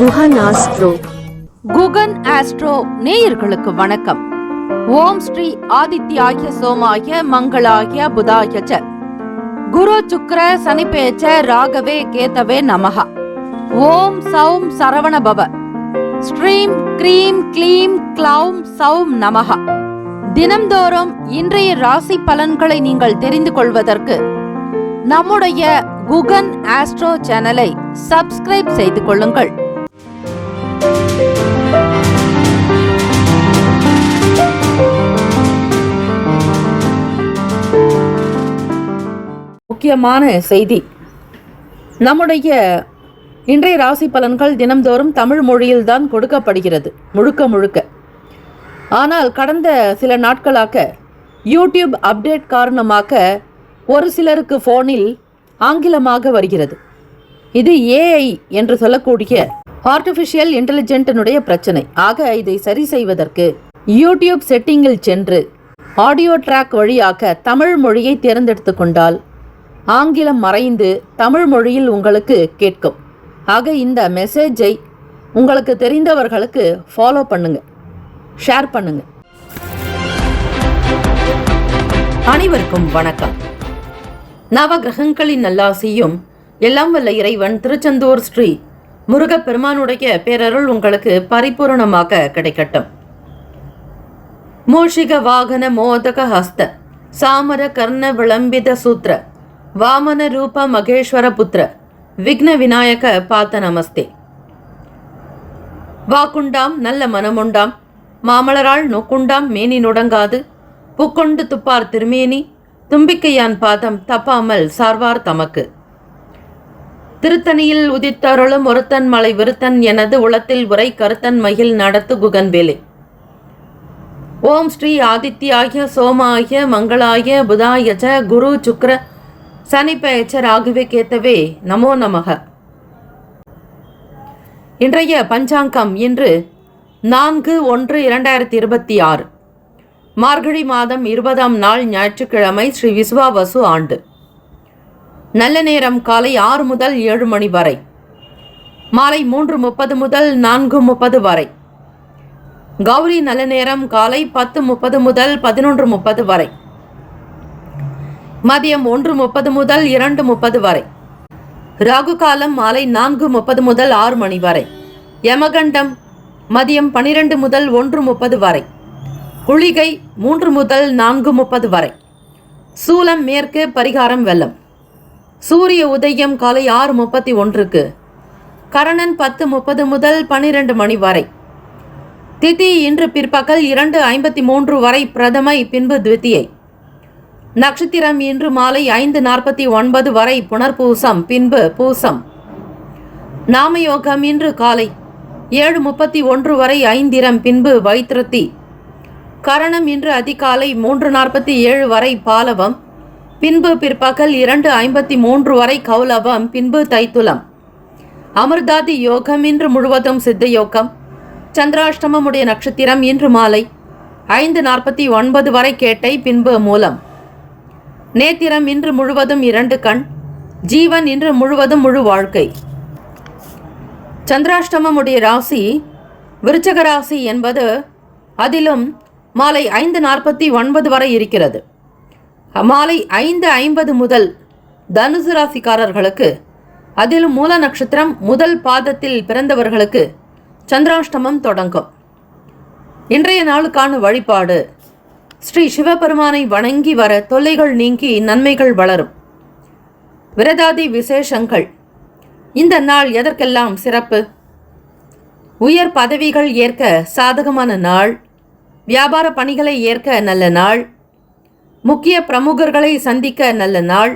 Guhan astro. Guhan astro நேயர்களுக்கு வணக்கம். ஓம் ஸ்ரீ ஆதித்யாய சோமாய மங்களாய புதாய ச குரு சுக்ர சனிபேச்ச ராகவே கேதவே நமஹ. ஓம் சௌம் சரவண பவ. ஸ்ரீம் க்ரீம் க்ளீம் க்ளௌம் சௌம் நமஹ. தினம்தோறும் இன்றைய ராசி பலன்களை நீங்கள் தெரிந்து கொள்வதற்கு நம்முடைய குகன் ஆஸ்ட்ரோ சேனலை சப்ஸ்கிரைப் செய்து கொள்ளுங்கள். முக்கியமான செய்தி. நம்முடைய இன்றைய ராசி பலன்கள் தினம்தோறும் தமிழ் மொழியில்தான் கொடுக்கப்படுகிறது முழுக்க. ஆனால் கடந்த சில நாட்களாக யூடியூப் அப்டேட் காரணமாக ஒரு சிலருக்கு ஃபோனில் ஆங்கிலமாக வருகிறது. இது ஏஐ என்று சொல்லக்கூடிய ஆர்டிஃபிஷியல் இன்டெலிஜென்ட்டினுடைய பிரச்சனை. ஆக இதை சரி செய்வதற்கு யூடியூப் செட்டிங்கில் சென்று ஆடியோ ட்ராக் வழியாக தமிழ் மொழியை தேர்ந்தெடுத்து கொண்டால் ஆங்கிலம் மறைந்து தமிழ் மொழியில் உங்களுக்கு கேட்கும். ஆக இந்த மெசேஜை உங்களுக்கு தெரிந்தவர்களுக்கு ஃபாலோ பண்ணுங்க, ஷேர் பண்ணுங்க. அனைவருக்கும் வணக்கம். நவகிரகங்களின் நல்லாசியும் எல்லாம் வல்ல இறைவன் திருச்செந்தூர் ஸ்ரீ முருகப்பெருமானுடைய பேரருள் உங்களுக்கு பரிபூர்ணமாக கிடைக்கட்டும். மூஷிக வாகன மோதக ஹஸ்த சாமர கர்ண விளம்பித சூத்ர வாமன ரூப மகேஸ்வர புத்திர விக்ன விநாயக பாத்த நமஸ்தே. வாக்குண்டாம் நல்ல மனமுண்டாம் மாமலராள் நோக்குண்டாம் மேனி நுடங்காது பூக்கொண்டு துப்பார் திருமேனி தும்பிக்கையான் பாதம் தப்பாமல் சார்வார் தமக்கு. திருத்தணியில் உதித்தருளும் ஒருத்தன் மலை விருத்தன் எனது உளத்தில் உரை கருத்தன் மகிழ் நடத்து குகன் வேலை. ஓம் ஸ்ரீ ஆதித்யாய சோமாய மங்களாய புதாய ச குரு சுக்ர சனிபேச்ச ராகவே கேத்தவே நமோ நமக. இன்றைய பஞ்சாங்கம் இன்று 4/1/2026 மார்கழி மாதம் 20ஆம் நாள் ஞாயிற்றுக்கிழமை, ஸ்ரீ விசுவாவசு ஆண்டு. நல்ல நேரம் காலை 6 முதல் 7 மணி வரை, மாலை 3:30 முதல் 4:30 வரை. கௌரி நல்ல நேரம் காலை 10:30 முதல் 11:30 வரை, மதியம் 1:30 முதல் 2:30 வரை. ராகு காலம் மாலை 4:30 முதல் 6 மணி வரை. யமகண்டம் மதியம் 12 முதல் 1:30 வரை. குளிகை 3 முதல் 4:30 வரை. சூலம் மேற்கு, பரிகாரம் வெள்ளம். சூரிய உதயம் காலை 6:31க்கு. கரணன் 10:30 முதல் 12 மணி வரை. திதி இன்று பிற்பகல் 2:53 வரை பிரதமை, பின்பு த்விதியை. நட்சத்திரம் இன்று மாலை 5:49 வரை புனர்பூசம், பின்பு பூசம். நாமயோகம் இன்று காலை 7:31 வரை ஐந்திரம், பின்பு வைத்திருத்தி. கரணம் இன்று அதிகாலை 3:47 வரை பாலவம், பின்பு பிற்பகல் 2:53 வரை கௌலவம், பின்பு தைத்துலம். அமிர்தாதி யோகம் இன்று முழுவதும் சித்த யோகம். சந்திராஷ்டமமுடைய நட்சத்திரம் இன்று மாலை 5:49 வரை கேட்டை, பின்பு மூலம். நேத்திரம் இன்று முழுவதும் 2 கண். ஜீவன் இன்று முழுவதும் முழு வாழ்க்கை. சந்திராஷ்டமமுடைய ராசி விருச்சக ராசி என்பது அதிலும் மாலை 5:49 வரை இருக்கிறது. மாலை 5:50 முதல் தனுசு ராசிக்காரர்களுக்கு, அதிலும் மூல நட்சத்திரம் முதல் பாதத்தில் பிறந்தவர்களுக்கு சந்திராஷ்டமம் தொடங்கும். இன்றைய நாளுக்கான வழிபாடு: ஸ்ரீ சிவபெருமானை வணங்கி வர தொல்லைகள் நீங்கி நன்மைகள் வளரும். விரதாதி விசேஷங்கள். இந்த நாள் எதற்கெல்லாம் சிறப்பு? உயர் பதவிகள் ஏற்க சாதகமான நாள். வியாபார பணிகளை ஏற்க நல்ல நாள். முக்கிய பிரமுகர்களை சந்திக்க நல்ல நாள்.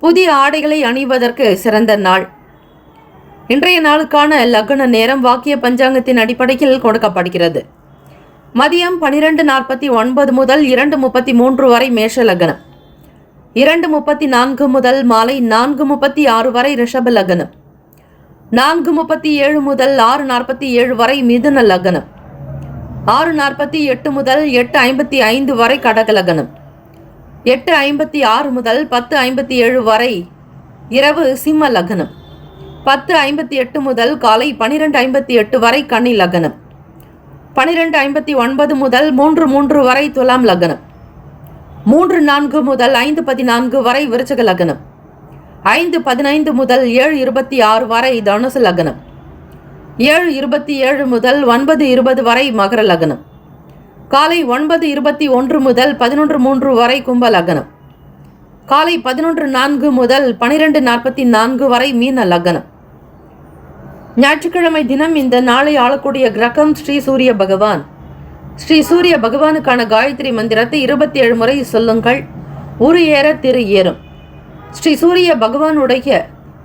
புதிய ஆடைகளை அணிவதற்கு சிறந்த நாள். இன்றைய நாளுக்கான லக்ன நேரம் வாக்கிய பஞ்சாங்கத்தின் அடிப்படையில் கொடுக்கப்படுகிறது. மதியம் 12:49 முதல் 2:33 வரை மேஷ லக்னம். 2:34 முதல் மாலை 4:36 வரை ரிஷப லக்னம். 4:37 முதல் 6:47 வரை மிதுன லக்னம். 6:48 முதல் 8:55 வரை கடக லக்னம். 8:56 முதல் 10:57 வரை இரவு சிம்ம லக்னம். 10:58 முதல் காலை 12:58 வரை கன்னி லக்னம். 12:59 முதல் 3:03 வரை துலாம் லக்னம். 3:04 முதல் 5:14 வரை விருச்சிக லக்னம். 5:15 முதல் 7:26 வரை தனுசு லக்னம். 7:27 முதல் 9:20 வரை மகர லக்னம். காலை 9:21 முதல் 11:03 வரை கும்ப லக்னம். காலை 11:04 முதல் 12:44 வரை மீன லக்னம். ஞாயிற்றுக்கிழமை தினம் இந்த நாளை ஆளக்கூடிய கிரகம் ஸ்ரீ சூரிய பகவான். ஸ்ரீ சூரிய பகவானுக்கான காயத்ரி மந்திரத்தை 27 முறை சொல்லுங்கள். உரு ஏற திரு ஏறும். ஸ்ரீ சூரிய பகவானுடைய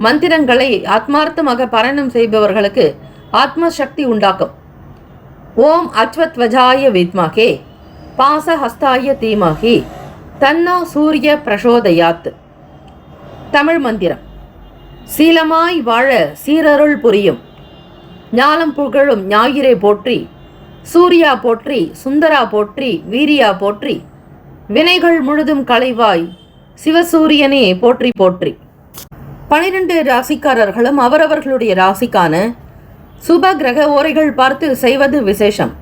மந்திரங்களை ஆத்மார்த்தமாக பாராயணம் செய்பவர்களுக்கு ஆத்ம சக்தி உண்டாக்கும். ஓம் அஸ்வத்வஜாய வித்மகே பாசஹஸ்தாய தீமகி தன்னோ சூரிய பிரசோதயாத். தமிழ் மந்திரம். சீலமாய் வாழ சீரருள் புரியும் ஞாலம் புகழும் ஞாயிறை போற்றி, சூர்யா போற்றி, சுந்தரா போற்றி, வீரியா போற்றி, வினைகள் முழுதும் களைவாய் சிவசூரியனே போற்றி போற்றி. 12 ராசிக்காரர்களும் அவரவர்களுடைய ராசிக்கான சுப கிரக ஓரைகள் பார்த்து செய்வது விசேஷம்.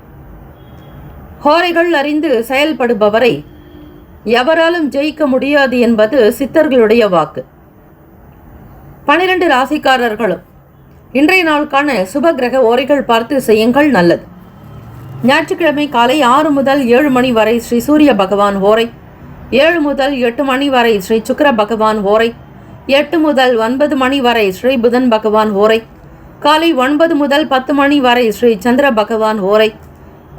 ஹோரைகள் அறிந்து செயல்படுபவரை எவராலும் ஜெயிக்க முடியாது என்பது சித்தர்களுடைய வாக்கு. 12 ராசிக்காரர்களும் இன்றைய நாளுக்கான சுப கிரக ஓரைகள் பார்த்து செய்யுங்கள், நல்லது. ஞாயிற்றுக்கிழமை காலை 6 முதல் 7 மணி வரை ஸ்ரீ சூரிய பகவான் ஓரை. 7 முதல் 8 மணி வரை ஸ்ரீ சுக்கிர பகவான் ஓரை. 8 முதல் 9 மணி வரை ஸ்ரீ புதன் பகவான் ஓரை. காலை 9 முதல் 10 மணி வரை ஸ்ரீ சந்திர பகவான் ஓரை.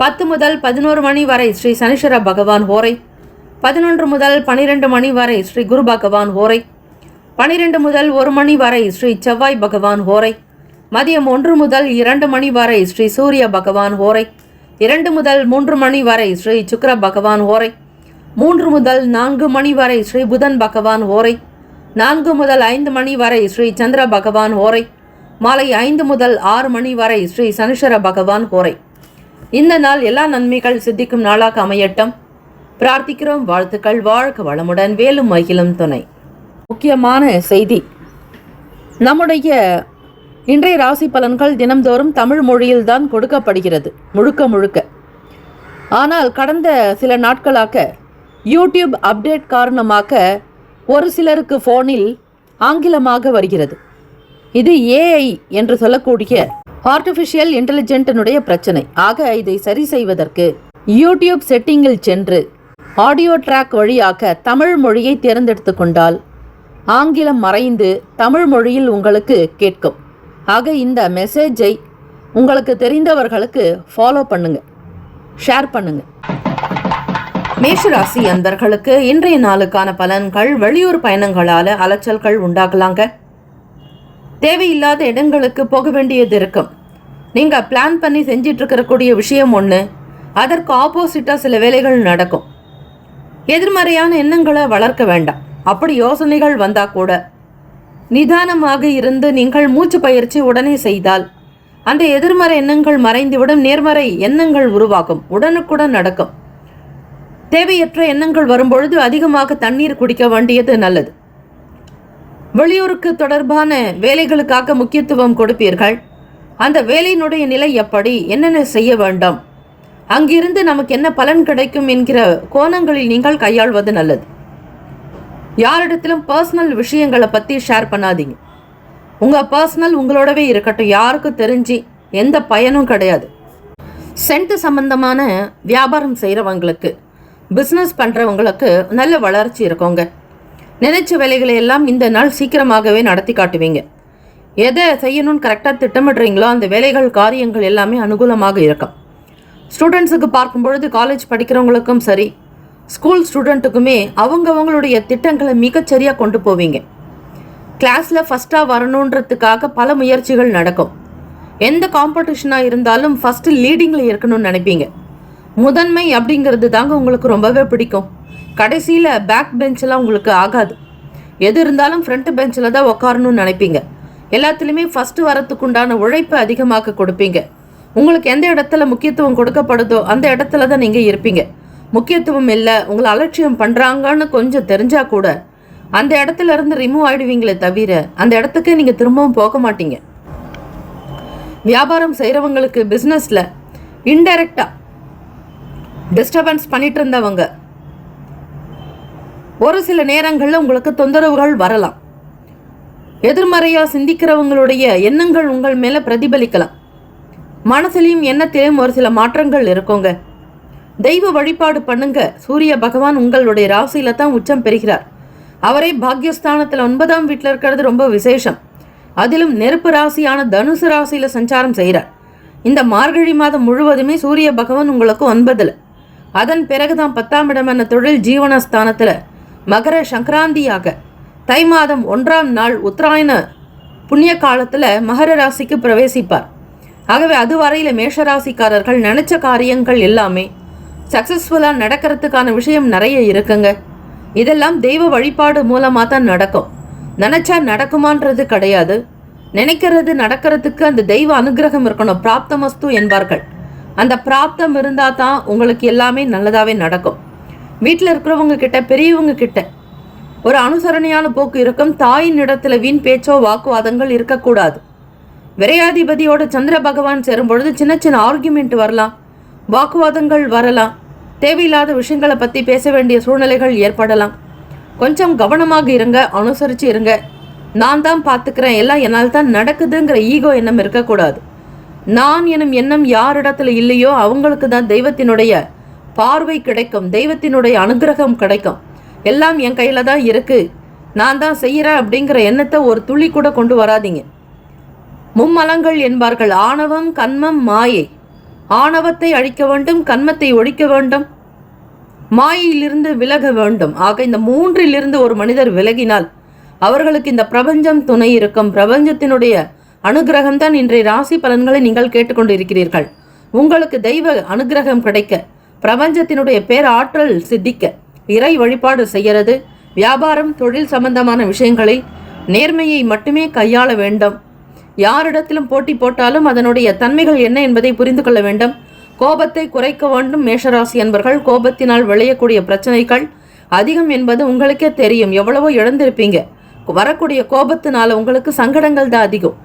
10 முதல் 11 மணி வரை ஸ்ரீ சனீஸ்வர பகவான் ஓரை. 11 முதல் 12 மணி வரை ஸ்ரீ குரு பகவான் ஓரை. 12 முதல் 1 மணி வரை ஸ்ரீ செவ்வாய் பகவான் ஓரை. மதியம் 1 முதல் 2 மணி வரை ஸ்ரீ சூரிய பகவான் ஓரை. 2 முதல் 3 மணி வரை ஸ்ரீ சுக்கிர பகவான் ஓரை. 3 முதல் 4 மணி வரை ஸ்ரீ புதன் பகவான் ஓரை. 4 முதல் 5 மணி வரை ஸ்ரீ சந்திர பகவான் ஓரை. மாலை 5 முதல் 6 மணி வரை ஸ்ரீ சனீஸ்வர பகவான் ஓரை. இந்த நாள் எல்லா நன்மைகள் சித்திக்கும் நாளாக அமையட்டும். பிரார்த்திக்கிறோம். வாழ்த்துக்கள். வாழ்க வளமுடன். வேலும் மகிழும் துணை. முக்கியமான செய்தி. நம்முடைய இன்றைய ராசி பலன்கள் தினம்தோறும் தமிழ் மொழியில்தான் கொடுக்கப்படுகிறது முழுக்க முழுக்க. ஆனால் கடந்த சில நாட்களாக யூடியூப் அப்டேட் காரணமாக ஒரு சிலருக்கு ஃபோனில் ஆங்கிலமாக வருகிறது. இது ஏஐ என்று சொல்லக்கூடிய ஆர்டிஃபிஷியல் இன்டெலிஜென்ட்டினுடைய பிரச்சனை. ஆக இதை சரி செய்வதற்கு யூடியூப் செட்டிங்கில் சென்று ஆடியோ ட்ராக் வழியாக தமிழ் மொழியை தேர்ந்தெடுத்து கொண்டால் ஆங்கிலம் மறைந்து தமிழ் மொழியில் உங்களுக்கு கேட்கும். ஆக இந்த மெசேஜை உங்களுக்கு தெரிந்தவர்களுக்கு ஃபாலோ பண்ணுங்க, ஷேர் பண்ணுங்க. மேஷராசி அன்பர்களுக்கு இன்றைய நாளுக்கான பலன்கள். வெளியூர் பயணங்களால் அலைச்சல்கள் உண்டாகலாங்க. தேவையில்லாத இடங்களுக்கு போக வேண்டியது இருக்கும். நீங்கள் பிளான் பண்ணி செஞ்சிட்டு இருக்கக்கூடிய விஷயம் ஒன்று, அதற்கு ஆப்போசிட்டாக சில வேலைகள் நடக்கும். எதிர்மறையான எண்ணங்களை வளர்க்க வேண்டாம். அப்படி யோசனைகள் வந்தால் கூட நிதானமாக இருந்து நீங்கள் மூச்சு பயிற்சி உடனே செய்தால் அந்த எதிர்மறை எண்ணங்கள் மறைந்துவிடும். நேர்மறை எண்ணங்கள் உருவாகும். உடனுக்குடன் நடக்கும். தேவையற்ற எண்ணங்கள் வரும்பொழுது அதிகமாக தண்ணீர் குடிக்க வேண்டியது நல்லது. வெளியூருக்கு தொடர்பான வேலைகளுக்காக முக்கியத்துவம் கொடுப்பீர்கள். அந்த வேலையினுடைய நிலை எப்படி, என்னென்ன செய்ய வேண்டாம், அங்கிருந்து நமக்கு என்ன பலன் கிடைக்கும் என்கிற கோணங்களில் நீங்கள் கையாள்வது நல்லது. யாரிடத்திலும் பர்சனல் விஷயங்களை பற்றி ஷேர் பண்ணாதீங்க. உங்கள் பர்சனல் உங்களோடவே இருக்கட்டும். யாருக்கும் தெரிஞ்சு எந்த பயனும் கிடையாது. சென்ட் சம்பந்தமான வியாபாரம் செய்கிறவங்களுக்கு, பிஸ்னஸ் பண்ணுறவங்களுக்கு நல்ல வளர்ச்சி இருக்குங்க. நினைச்ச வேலைகளை எல்லாம் இந்த நாள் சீக்கிரமாகவே நடத்தி காட்டுவீங்க. எதை செய்யணும்னு கரெக்டாக திட்டமிடுறீங்களோ அந்த வேலைகள், காரியங்கள் எல்லாமே அனுகூலமாக இருக்கும். ஸ்டூடெண்ட்ஸுக்கு பார்க்கும் பொழுது காலேஜ் படிக்கிறவங்களுக்கும் சரி, ஸ்கூல் ஸ்டூடெண்ட்டுக்குமே அவங்களுடைய திட்டங்களை மிகச்சரியாக கொண்டு போவீங்க. கிளாஸில் ஃபஸ்ட்டாக வரணுன்றதுக்காக பல முயற்சிகள் நடக்கும். எந்த காம்படிஷனாக இருந்தாலும் ஃபஸ்ட்டு லீடிங்கில் இருக்கணும்னு நினைப்பீங்க. முதன்மை அப்படிங்கிறது தாங்க உங்களுக்கு ரொம்பவே பிடிக்கும். கடைசியில் பேக் பெஞ்செலாம் உங்களுக்கு ஆகாது. எது இருந்தாலும் ஃப்ரண்ட் பெஞ்சில் தான் உட்காரணும்னு நினைப்பீங்க. எல்லாத்துலேயுமே ஃபஸ்ட்டு வரத்துக்குண்டான உழைப்பு அதிகமாக கொடுப்பீங்க. உங்களுக்கு எந்த இடத்துல முக்கியத்துவம் கொடுக்கப்படுதோ அந்த இடத்துல தான் நீங்கள் இருப்பீங்க. முக்கியத்துவம் இல்லை, உங்களை அலட்சியம் பண்ணுறாங்கன்னு கொஞ்சம் தெரிஞ்சால் கூட அந்த இடத்துல இருந்து ரிமூவ் ஆயிடுவீங்களே தவிர அந்த இடத்துக்கு நீங்கள் திரும்பவும் போக மாட்டீங்க. வியாபாரம் செய்கிறவங்களுக்கு பிஸ்னஸில் இன்டைரக்டாக டிஸ்டர்பன்ஸ் பண்ணிட்டு இருந்தவங்க ஒரு சில நேரங்களில் உங்களுக்கு தொந்தரவுகள் வரலாம். எதிர்மறையாக சிந்திக்கிறவங்களுடைய எண்ணங்கள் உங்கள் மேலே பிரதிபலிக்கலாம். மனசுலையும் எண்ணத்திலையும் ஒரு சில மாற்றங்கள் இருக்குங்க. தெய்வ வழிபாடு பண்ணுங்க. சூரிய பகவான் உங்களுடைய ராசியில தான் உச்சம் பெறுகிறார். அவரே பாக்யஸ்தானத்தில் 9ஆம் வீட்டில் இருக்கிறது ரொம்ப விசேஷம். அதிலும் நெருப்பு ராசியான தனுசு ராசியில சஞ்சாரம் செய்கிறார். இந்த மார்கழி மாதம் முழுவதுமே சூரிய பகவான் உங்களுக்கு 9ல், அதன் பிறகுதான் 10ஆம் இடமான தொழில் ஜீவனஸ்தானத்தில் மகர சங்கராந்தியாக தை மாதம் 1ஆம் நாள் உத்தராயண புண்ணிய காலத்தில் மகர ராசிக்கு பிரவேசிப்பார். ஆகவே அதுவரையில் மேஷராசிக்காரர்கள் நினைச்ச காரியங்கள் எல்லாமே சக்ஸஸ்ஃபுல்லாக நடக்கிறதுக்கான விஷயம் நிறைய இருக்குங்க. இதெல்லாம் தெய்வ வழிபாடு மூலமாக தான் நடக்கும். நினச்சா நடக்குமான்றது கிடையாது. நினைக்கிறது நடக்கிறதுக்கு அந்த தெய்வ அனுகிரகம் இருக்கணும். பிராப்தமஸ்து என்பார்கள். அந்த பிராப்தம் இருந்தால் தான் உங்களுக்கு எல்லாமே நல்லதாகவே நடக்கும். வீட்டில் இருக்கிறவங்க கிட்ட, பெரியவங்க கிட்ட ஒரு அனுசரணையான போக்கு இருக்கும். தாயின் இடத்துல வீண் பேச்சோ வாக்குவாதங்கள் இருக்கக்கூடாது. விரையாதிபதியோட சந்திர பகவான் சேரும் பொழுது சின்ன சின்ன ஆர்குமெண்ட் வரலாம், வாக்குவாதங்கள் வரலாம், தேவையில்லாத விஷயங்களை பற்றி பேச வேண்டிய சூழ்நிலைகள் ஏற்படலாம். கொஞ்சம் கவனமாக இருங்க, அனுசரித்து இருங்க. நான் தான் பார்த்துக்கிறேன், எல்லாம் என்னால் தான் நடக்குதுங்கிற ஈகோ எண்ணம் இருக்கக்கூடாது. நான் எனும் எண்ணம் யாரிடத்துல இல்லையோ அவங்களுக்கு தான் தெய்வத்தினுடைய பார்வை கிடைக்கும், தெய்வத்தினுடைய அனுகிரகம் கிடைக்கும். எல்லாம் என் கையில் தான் இருக்குது, நான் தான் செய்கிறேன் அப்படிங்கிற எண்ணத்தை ஒரு துளி கூட கொண்டு வராதிங்க. மும்மலங்கள் என்பார்கள். ஆணவம், கன்மம், மாயை. ஆணவத்தை அழிக்க வேண்டும், கன்மத்தை ஒழிக்க வேண்டும், மாயையிலிருந்து விலக வேண்டும். ஆக இந்த மூன்றிலிருந்து ஒரு மனிதர் விலகினால் அவர்களுக்கு இந்த பிரபஞ்சம் துணை இருக்கும். பிரபஞ்சத்தினுடைய அனுகிரகம் தான் இன்றைய ராசி பலன்களை நீங்கள் கேட்டுக்கொண்டிருக்கிறீர்கள். உங்களுக்கு தெய்வ அனுகிரகம் கிடைக்க, பிரபஞ்சத்தினுடைய பேராற்றல் சித்திக்க இறை வழிபாடு செய்கிறது. வியாபாரம், தொழில் சம்பந்தமான விஷயங்களில் நேர்மையை மட்டுமே கையாள வேண்டும். யாரிடத்திலும் போட்டி போட்டாலும் அதனுடைய தன்மைகள் என்ன என்பதை புரிந்து கொள்ள வேண்டும். கோபத்தை குறைக்க வேண்டும். மேஷராசி என்பர்கள், கோபத்தினால் விளையக்கூடிய பிரச்சனைகள் அதிகம் என்பது உங்களுக்கே தெரியும். எவ்வளவோ இழந்திருப்பீங்க. வரக்கூடிய கோபத்தினால உங்களுக்கு சங்கடங்கள் தான் அதிகம்.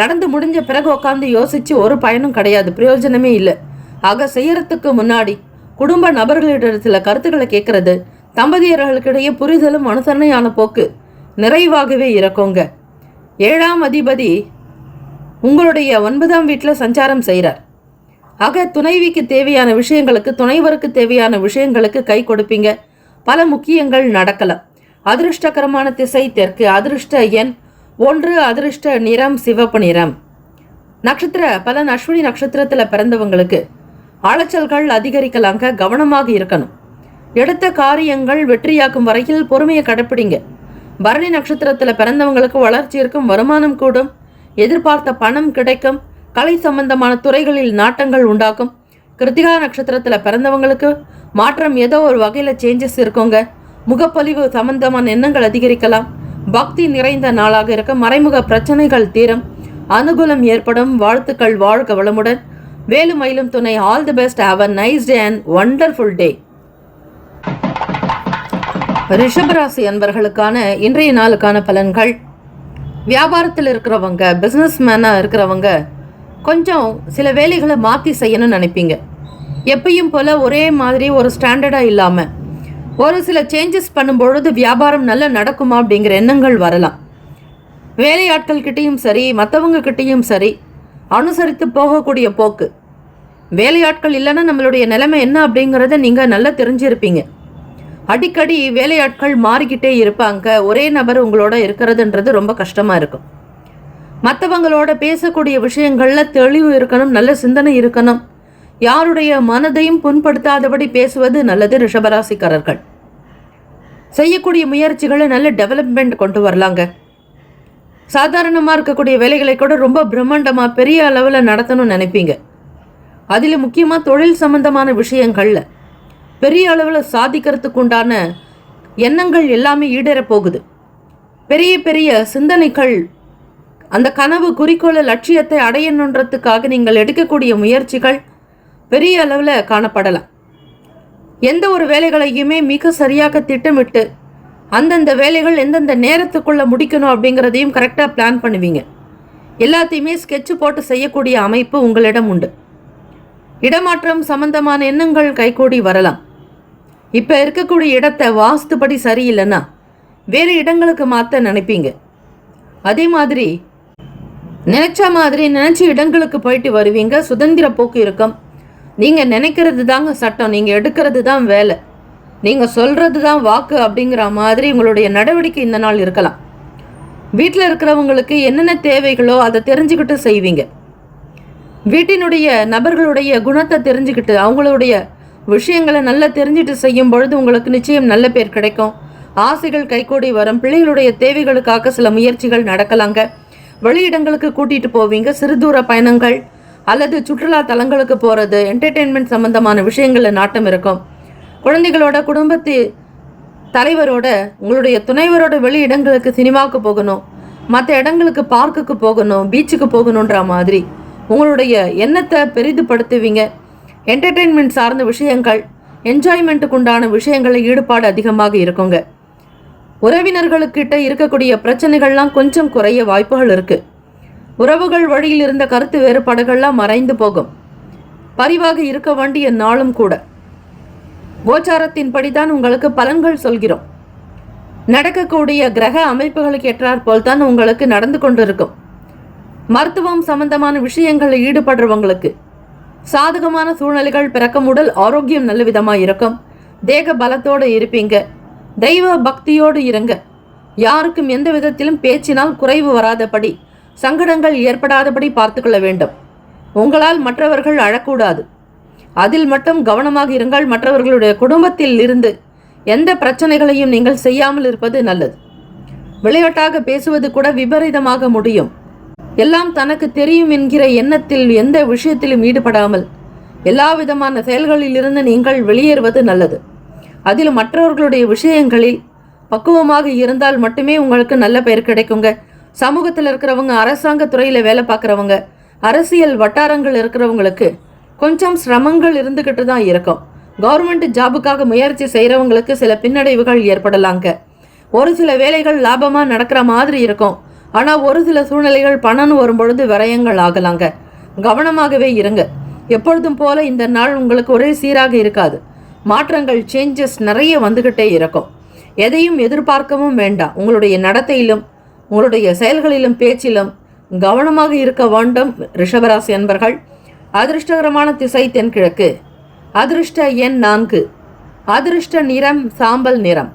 நடந்து முடிஞ்ச பிறகு உட்காந்து யோசிச்சு ஒரு பயனும் கிடையாது, பிரயோஜனமே இல்லை. ஆக செய்யறதுக்கு முன்னாடி குடும்ப நபர்களிடத்தில் கருத்துக்களை கேட்கறது, தம்பதியர்களுக்கிடையே புரிதலும் அனுசரணையான போக்கு நிறைவாகவே இருக்குங்க. 7ஆம் அதிபதி உங்களுடைய 9ஆம் வீட்டில் சஞ்சாரம் செய்கிறார். ஆக துணைவிக்கு தேவையான விஷயங்களுக்கு, துணைவருக்கு தேவையான விஷயங்களுக்கு கை கொடுப்பீங்க. பல முக்கியங்கள் நடக்கலாம். அதிருஷ்டகரமான திசை தெற்கு. அதிருஷ்ட எண் 1. அதிருஷ்ட நிறம் சிவப்பு நிறம். நட்சத்திர பலன் அஸ்வினி நட்சத்திரத்தில் பிறந்தவங்களுக்கு அலைச்சல்கள் அதிகரிக்கலாங்க, கவனமாக இருக்கணும். எடுத்த காரியங்கள் வெற்றியாக்கும் வரையில் பொறுமையை கடைப்பிடிங்க. பரணி நட்சத்திரத்தில் பிறந்தவங்களுக்கு வளர்ச்சி இருக்கும், வருமானம் கூடும், எதிர்பார்த்த பணம் கிடைக்கும், கலை சம்பந்தமான துறைகளில் நாட்டங்கள் உண்டாக்கும். கிருத்திகா நட்சத்திரத்தில் பிறந்தவங்களுக்கு மாற்றம் ஏதோ ஒரு வகையில் சேஞ்சஸ் இருக்குங்க. முகப்பொலிவு சம்பந்தமான எண்ணங்கள் அதிகரிக்கலாம். பக்தி நிறைந்த நாளாக இருக்க, மறைமுக பிரச்சனைகள் தீரும், அனுகூலம் ஏற்படும். வாழ்த்துக்கள், வாழ்க வளமுடன். வேலும் மயிலும் துணை. All the best. Have a nice day and wonderful டே. ரிஷபராசி அன்பர்களுக்கான இன்றைய நாளுக்கான பலன்கள். வியாபாரத்தில் இருக்கிறவங்க, பிஸ்னஸ் மேனாக இருக்கிறவங்க கொஞ்சம் சில வேலைகளை மாற்றி செய்யணும்னு நினைப்பீங்க. எப்பயும் போல் ஒரே மாதிரி ஒரு ஸ்டாண்டர்டாக இல்லாமல் ஒரு சில சேஞ்சஸ் பண்ணும்பொழுது வியாபாரம் நல்லா நடக்குமா அப்படிங்கிற எண்ணங்கள் வரலாம். வேலையாட்கள்கிட்டையும் சரி, மற்றவங்க கிட்டேயும் சரி அனுசரித்து போகக்கூடிய போக்கு. வேலையாட்கள் இல்லைன்னா நம்மளுடைய நிலைமை என்ன அப்படிங்கிறத நீங்கள் நல்லா தெரிஞ்சிருப்பீங்க. அடிக்கடி வேலையாட்கள் மாறிக்கிட்டே இருப்பாங்க. ஒரே நபர் உங்களோட இருக்கிறதுன்றது ரொம்ப கஷ்டமாக இருக்கும். மற்றவங்களோட பேசக்கூடிய விஷயங்களில் தெளிவு இருக்கணும், நல்ல சிந்தனை இருக்கணும். யாருடைய மனதையும் புண்படுத்தாதபடி பேசுவது நல்லது. ரிஷபராசிக்காரர்கள் செய்யக்கூடிய முயற்சிகளை நல்ல டெவலப்மெண்ட் கொண்டு வரலாங்க. சாதாரணமாக இருக்கக்கூடிய வேலைகளை கூட ரொம்ப பிரம்மாண்டமாக பெரிய அளவில் நடத்தணும்னு நினைப்பீங்க. அதில் முக்கியமாக தொழில் சம்பந்தமான விஷயங்களில் பெரிய அளவில் சாதிக்கிறதுக்கு உண்டான எண்ணங்கள் எல்லாமே ஈடேற போகுது. பெரிய பெரிய சிந்தனைகள், அந்த கனவு, குறிக்கோள, லட்சியத்தை அடையணுன்றதுக்காக நீங்கள் எடுக்கக்கூடிய முயற்சிகள் பெரிய அளவில் காணப்படலாம். எந்த ஒரு வேலைகளையுமே மிக சரியாக திட்டமிட்டு அந்தந்த வேலைகள் எந்தெந்த நேரத்துக்குள்ளே முடிக்கணும் அப்படிங்கிறதையும் கரெக்டாக பிளான் பண்ணுவீங்க. எல்லாத்தையுமே ஸ்கெட்சு போட்டு செய்யக்கூடிய அமைப்பு உங்களிடம் உண்டு. இடமாற்றம் சம்பந்தமான எண்ணங்கள் கைகூடி வரலாம். இப்போ இருக்கக்கூடிய இடத்தை வாஸ்துப்படி சரியில்லைன்னா வேறு இடங்களுக்கு மாற்ற நினைப்பீங்க. அதே மாதிரி நினச்ச இடங்களுக்கு போயிட்டு வருவீங்க. சுதந்திர போக்கு இருக்கும். நீங்கள் நினைக்கிறது தாங்க சட்டம், நீங்கள் எடுக்கிறது தான் வேலை, நீங்கள் சொல்கிறது தான் வாக்கு அப்படிங்கிற மாதிரி உங்களுடைய நடவடிக்கை இந்த நாள் இருக்கலாம். வீட்டில் இருக்கிறவங்களுக்கு என்னென்ன தேவைகளோ அதை தெரிஞ்சுக்கிட்டு செய்வீங்க. வீட்டினுடைய நபர்களுடைய குணத்தை தெரிஞ்சுக்கிட்டு அவங்களுடைய விஷயங்களை நல்லா தெரிஞ்சுட்டு செய்யும் பொழுது உங்களுக்கு நிச்சயம் நல்ல பேர் கிடைக்கும். ஆசைகள் கைகூடி வரும். பிள்ளைகளுடைய தேவைகளுக்காக சில முயற்சிகள் நடக்கலாங்க. வெளியிடங்களுக்கு கூட்டிகிட்டு போவீங்க. சிறு தூர பயணங்கள் அல்லது சுற்றுலா தலங்களுக்கு போகிறது, என்டர்டெயின்மெண்ட் சம்பந்தமான விஷயங்களில் நாட்டம் இருக்கும். குழந்தைகளோட, குடும்பத்து தலைவரோட, உங்களுடைய துணைவரோட வெளியிடங்களுக்கு சினிமாவுக்கு போகணும், மற்ற இடங்களுக்கு பார்க்குக்கு போகணும், பீச்சுக்கு போகணுன்ற மாதிரி உங்களுடைய எண்ணத்தை பெரிதுபடுத்துவீங்க. என்டர்டெயின்மெண்ட் சார்ந்த விஷயங்கள், என்ஜாய்மெண்ட்டுக்கு உண்டான விஷயங்களில் ஈடுபாடு அதிகமாக இருக்குங்க. உறவினர்களுக்கிட்ட இருக்கக்கூடிய பிரச்சனைகள்லாம் கொஞ்சம் குறைய வாய்ப்புகள் இருக்குது. உறவுகள் வழியில் இருந்த கருத்து வேறுபாடுகள்லாம் மறைந்து போகும். பரிவாக இருக்க வேண்டிய நாளும் கூட. கோச்சாரத்தின்படி தான் உங்களுக்கு பலன்கள் சொல்கிறோம். நடக்கக்கூடிய கிரக அமைப்புகளுக்கு ஏற்றாற்போல் தான் உங்களுக்கு நடந்து கொண்டிருக்கும். மருத்துவம் சம்பந்தமான விஷயங்களில் ஈடுபடுறவங்களுக்கு சாதகமான சூழ்நிலைகள் பிறக்கும். உடல் ஆரோக்கியம் நல்ல விதமாக இருக்கும். தேக பலத்தோடு இருப்பீங்க. தெய்வ பக்தியோடு இருங்க. யாருக்கும் எந்த விதத்திலும் பேச்சினால் குறைவு வராதபடி, சங்கடங்கள் ஏற்படாதபடி பார்த்துக்கொள்ள வேண்டும். உங்களால் மற்றவர்கள் அழக்கூடாது. அதில் மட்டும் கவனமாக இருங்கள். மற்றவர்களுடைய குடும்பத்தில் இருந்து எந்த பிரச்சனைகளையும் நீங்கள் செய்யாமல் இருப்பது நல்லது. விளையாட்டாக பேசுவது கூட விபரீதமாக முடியும். எல்லாம் தனக்கு தெரியும் என்கிற எண்ணத்தில் எந்த விஷயத்திலும் ஈடுபடாமல் எல்லா விதமான செயல்களிலிருந்து நீங்கள் வெளியேறுவது நல்லது. அதில் மற்றவர்களுடைய விஷயங்களில் பக்குவமாக இருந்தால் மட்டுமே உங்களுக்கு நல்ல பெயர் கிடைக்குங்க. சமூகத்தில் இருக்கிறவங்க, அரசாங்க துறையில் வேலை பார்க்குறவங்க, அரசியல் வட்டாரங்கள் இருக்கிறவங்களுக்கு கொஞ்சம் சிரமங்கள் இருந்துக்கிட்டு தான் இருக்கும். கவர்மெண்ட் ஜாபுக்காக முயற்சி செய்கிறவங்களுக்கு சில பின்னடைவுகள் ஏற்படலாங்க. ஒரு சில வேலைகள் லாபமாக நடக்கிற மாதிரி இருக்கும். ஆனால் ஒரு சில சூழ்நிலைகள் பணம்னு வரும்பொழுது விரயங்கள் ஆகலாங்க. கவனமாகவே இருங்க. எப்பொழுதும் போல இந்த நாள் உங்களுக்கு ஒரே சீராக இருக்காது. மாற்றங்கள், சேஞ்சஸ் நிறைய வந்துக்கிட்டே இருக்கும். எதையும் எதிர்பார்க்கவும் வேண்டாம். உங்களுடைய நடத்தையிலும் உங்களுடைய செயல்களிலும் பேச்சிலும் கவனமாக இருக்க வேண்டும். ரிஷபராசி அன்பர்கள். அதிர்ஷ்டகரமான திசை தென்கிழக்கு. அதிர்ஷ்ட எண் 4. அதிர்ஷ்ட நிறம் சாம்பல் நிறம்.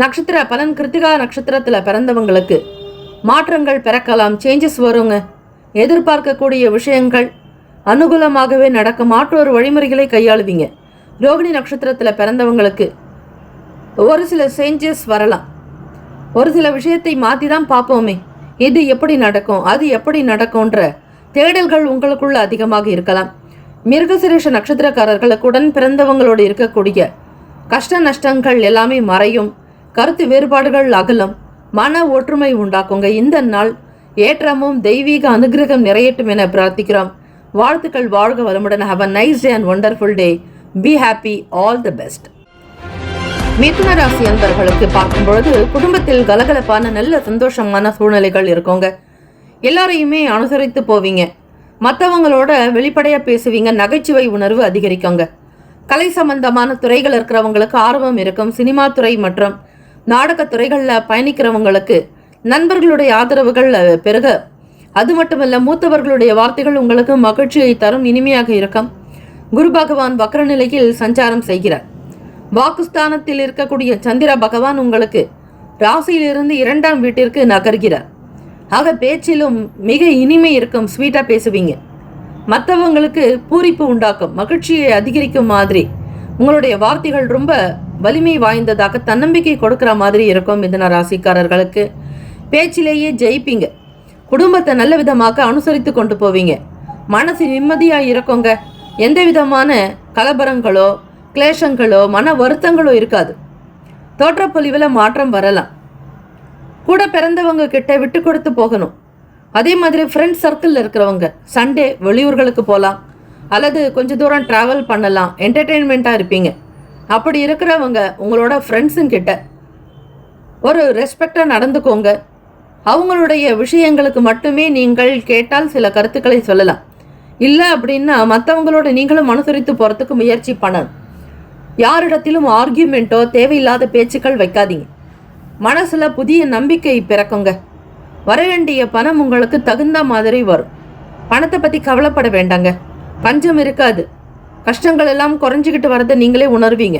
நட்சத்திர பலன். கிருத்திகா நட்சத்திரத்தில் பிறந்தவங்களுக்கு மாற்றங்கள் பிறக்கலாம். சேஞ்சஸ் வருங்க. எதிர்பார்க்கக்கூடிய விஷயங்கள் அனுகூலமாகவே நடக்கும். மாற்றொரு வழிமுறைகளை கையாளுவீங்க. ரோகிணி நட்சத்திரத்தில் பிறந்தவங்களுக்கு ஒரு சில சேஞ்சஸ் வரலாம். ஒரு சில விஷயத்தை மாற்றி தான் பார்ப்போமே, இது எப்படி நடக்கும், அது எப்படி நடக்கும்ன்ற தேடல்கள் உங்களுக்குள்ள அதிகமாக இருக்கலாம். மிருகசிரேஷ நட்சத்திரக்காரர்களுக்கு உடன் பிறந்தவங்களோடு இருக்கக்கூடிய கஷ்ட நஷ்டங்கள் எல்லாமே மறையும். கருத்து வேறுபாடுகள் அகலும். மன ஒற்றுமை உண்டாக்குங்க. இந்த நாள் ஏற்றமும் தெய்வீக அனுகிரகம் நிறையட்டும் என பிரார்த்திக்கிறோம். வாழ்த்துக்கள். வாழ்க வளமுடன். Have a nice day and wonderful day. Be happy. All the best. மிதுன ராசி அன்பர்களுக்கு பார்க்கும் பொழுது குடும்பத்தில் கலகலப்பான நல்ல சந்தோஷமான சூழ்நிலைகள் இருக்குங்க. எல்லாரையுமே அனுசரித்து போவீங்க. மற்றவங்களோட வெளிப்படையாக பேசுவீங்க. நகைச்சுவை உணர்வு அதிகரிக்குங்க. கலை சம்பந்தமான துறைகள் இருக்கிறவங்களுக்கு ஆர்வம் இருக்கும். சினிமா துறை மற்றும் நாடகத்துறைகளில் பயணிக்கிறவங்களுக்கு நண்பர்களுடைய ஆதரவுகள் பெருக. அது மட்டுமல்ல, மூத்தவர்களுடைய வார்த்தைகள் உங்களுக்கு மகிழ்ச்சியை தரும். இனிமையாக இருக்கும். குரு பகவான் வக்ர நிலையில் சஞ்சாரம் செய்கிறார். வாக்குஸ்தானத்தில் இருக்கக்கூடிய சந்திர பகவான் உங்களுக்கு ராசியிலிருந்து 2ஆம் வீட்டிற்கு நகர்கிறார். ஆக பேச்சிலும் மிக இனிமை இருக்கும். ஸ்வீட்டாக பேசுவீங்க. மற்றவங்களுக்கு பூரிப்பு உண்டாக்கும். மகிழ்ச்சியை அதிகரிக்கும் மாதிரி உங்களுடைய வார்த்தைகள் ரொம்ப வலிமை வாய்ந்ததாக தன்னம்பிக்கை கொடுக்குற மாதிரி இருக்கும். மிதுன ராசிக்காரர்களுக்கு பேச்சிலேயே ஜெயிப்பீங்க. குடும்பத்தை நல்ல விதமாக அனுசரித்து கொண்டு போவீங்க. மனசு நிம்மதியாக இருக்குங்க. எந்த விதமான கலபரங்களோ கிளேஷங்களோ மன வருத்தங்களோ இருக்காது. தோற்றப்பொலிவில் மாற்றம் வரலாம். கூட பிறந்தவங்க கிட்ட விட்டு கொடுத்து போகணும். அதே மாதிரி ஃப்ரெண்ட்ஸ் சர்க்கிளில் இருக்கிறவங்க சண்டே வெளியூர்களுக்கு போகலாம் அல்லது கொஞ்சம் தூரம் ட்ராவல் பண்ணலாம். என்டர்டெயின்மெண்ட்டாக இருப்பீங்க. அப்படி இருக்கிறவங்க உங்களோட ஃப்ரெண்ட்ஸுங்கிட்ட ஒரு ரெஸ்பெக்டாக நடந்துக்கோங்க. அவங்களுடைய விஷயங்களுக்கு மட்டுமே நீங்கள் கேட்டால் சில கருத்துக்களை சொல்லலாம். இல்லை அப்படின்னா மற்றவங்களோட நீங்களும் அனுசரித்து போகிறதுக்கு முயற்சி பண்ணணும். யாரிடத்திலும் ஆர்கியூமெண்ட்டோ தேவையில்லாத பேச்சுக்கள் வைக்காதீங்க. மனசில் புதிய நம்பிக்கை பிறக்குங்க. வர வேண்டிய பணம் உங்களுக்கு தகுந்த மாதிரி வரும். பணத்தை பற்றி கவலைப்பட வேண்டாங்க. பஞ்சம் இருக்காது. கஷ்டங்கள் எல்லாம் குறைஞ்சிக்கிட்டு வரதை நீங்களே உணர்வீங்க.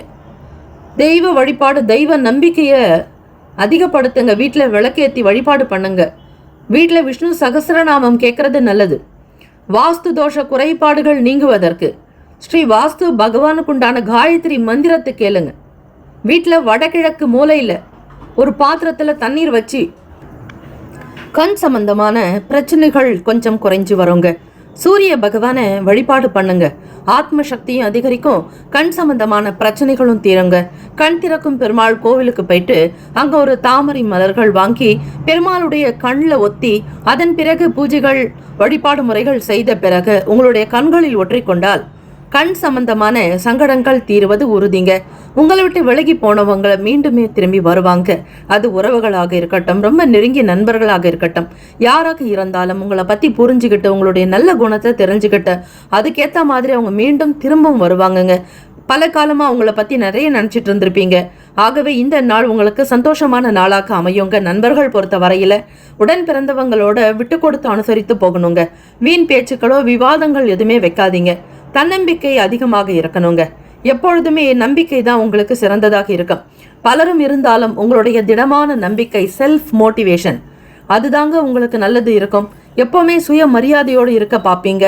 தெய்வ வழிபாடு, தெய்வ நம்பிக்கையை அதிகப்படுத்துங்க. வீட்டில் விளக்கேற்றி வழிபாடு பண்ணுங்க. வீட்டில் விஷ்ணு சகஸ்ரநாமம் கேட்கறது நல்லது. வாஸ்து தோஷ குறைபாடுகள் நீங்குவதற்கு ஸ்ரீ வாஸ்து பகவானுக்குண்டான காயத்ரி மந்திரத்தை கேளுங்க. வீட்டில் வடகிழக்கு மூலையில் ஒரு பாத்திரத்தில் தண்ணீர் வச்சு கண் சம்பந்தமான பிரச்சனைகள் கொஞ்சம் குறைஞ்சி வருங்க. சூரிய பகவானை வழிபாடு பண்ணுங்க. ஆத்ம சக்தியும் அதிகரிக்கும். கண் சம்பந்தமான பிரச்சனைகளும் தீருங்க. கண் திறக்கும் பெருமாள் கோவிலுக்கு போயிட்டு அங்கே ஒரு தாமரை மலர்கள் வாங்கி பெருமாளுடைய கண்ணில் ஒத்தி அதன் பிறகு பூஜைகள் வழிபாடு முறைகள் செய்த பிறகு உங்களுடைய கண்களில் ஒற்றிக்கொண்டால் கண் சம்பந்தமான சங்கடங்கள் தீருவது உறுதிங்க. உங்களை விட்டு விலகி போனவங்களை மீண்டுமே திரும்பி வருவாங்க. அது உறவுகளாக இருக்கட்டும், ரொம்ப நெருங்கிய நண்பர்களாக இருக்கட்டும், யாராக இருந்தாலும் உங்களை பற்றி புரிஞ்சுக்கிட்டு உங்களுடைய நல்ல குணத்தை தெரிஞ்சுக்கிட்டு அதுக்கேற்ற மாதிரி அவங்க மீண்டும் திரும்பவும் வருவாங்கங்க. பல காலமாக அவங்கள பற்றி நிறைய நினச்சிட்டு இருந்திருப்பீங்க. ஆகவே இந்த நாள் உங்களுக்கு சந்தோஷமான நாளாக அமையுங்க. நண்பர்கள் பொறுத்த வரையில் உடன் பிறந்தவங்களோட விட்டு கொடுத்து அனுசரித்து போகணுங்க. வீண் பேச்சுக்களோ விவாதங்கள் எதுவுமே வைக்காதீங்க. தன்னம்பிக்கை அதிகமாக இருக்கணுங்க. எப்பொழுதுமே நம்பிக்கை தான் உங்களுக்கு சிறந்ததாக இருக்கும். பலரும் இருந்தாலும் உங்களுடைய திடமான நம்பிக்கை, செல்ஃப் மோட்டிவேஷன், அதுதாங்க உங்களுக்கு நல்லது இருக்கும். எப்போவுமே சுய மரியாதையோடு இருக்க பார்ப்பீங்க.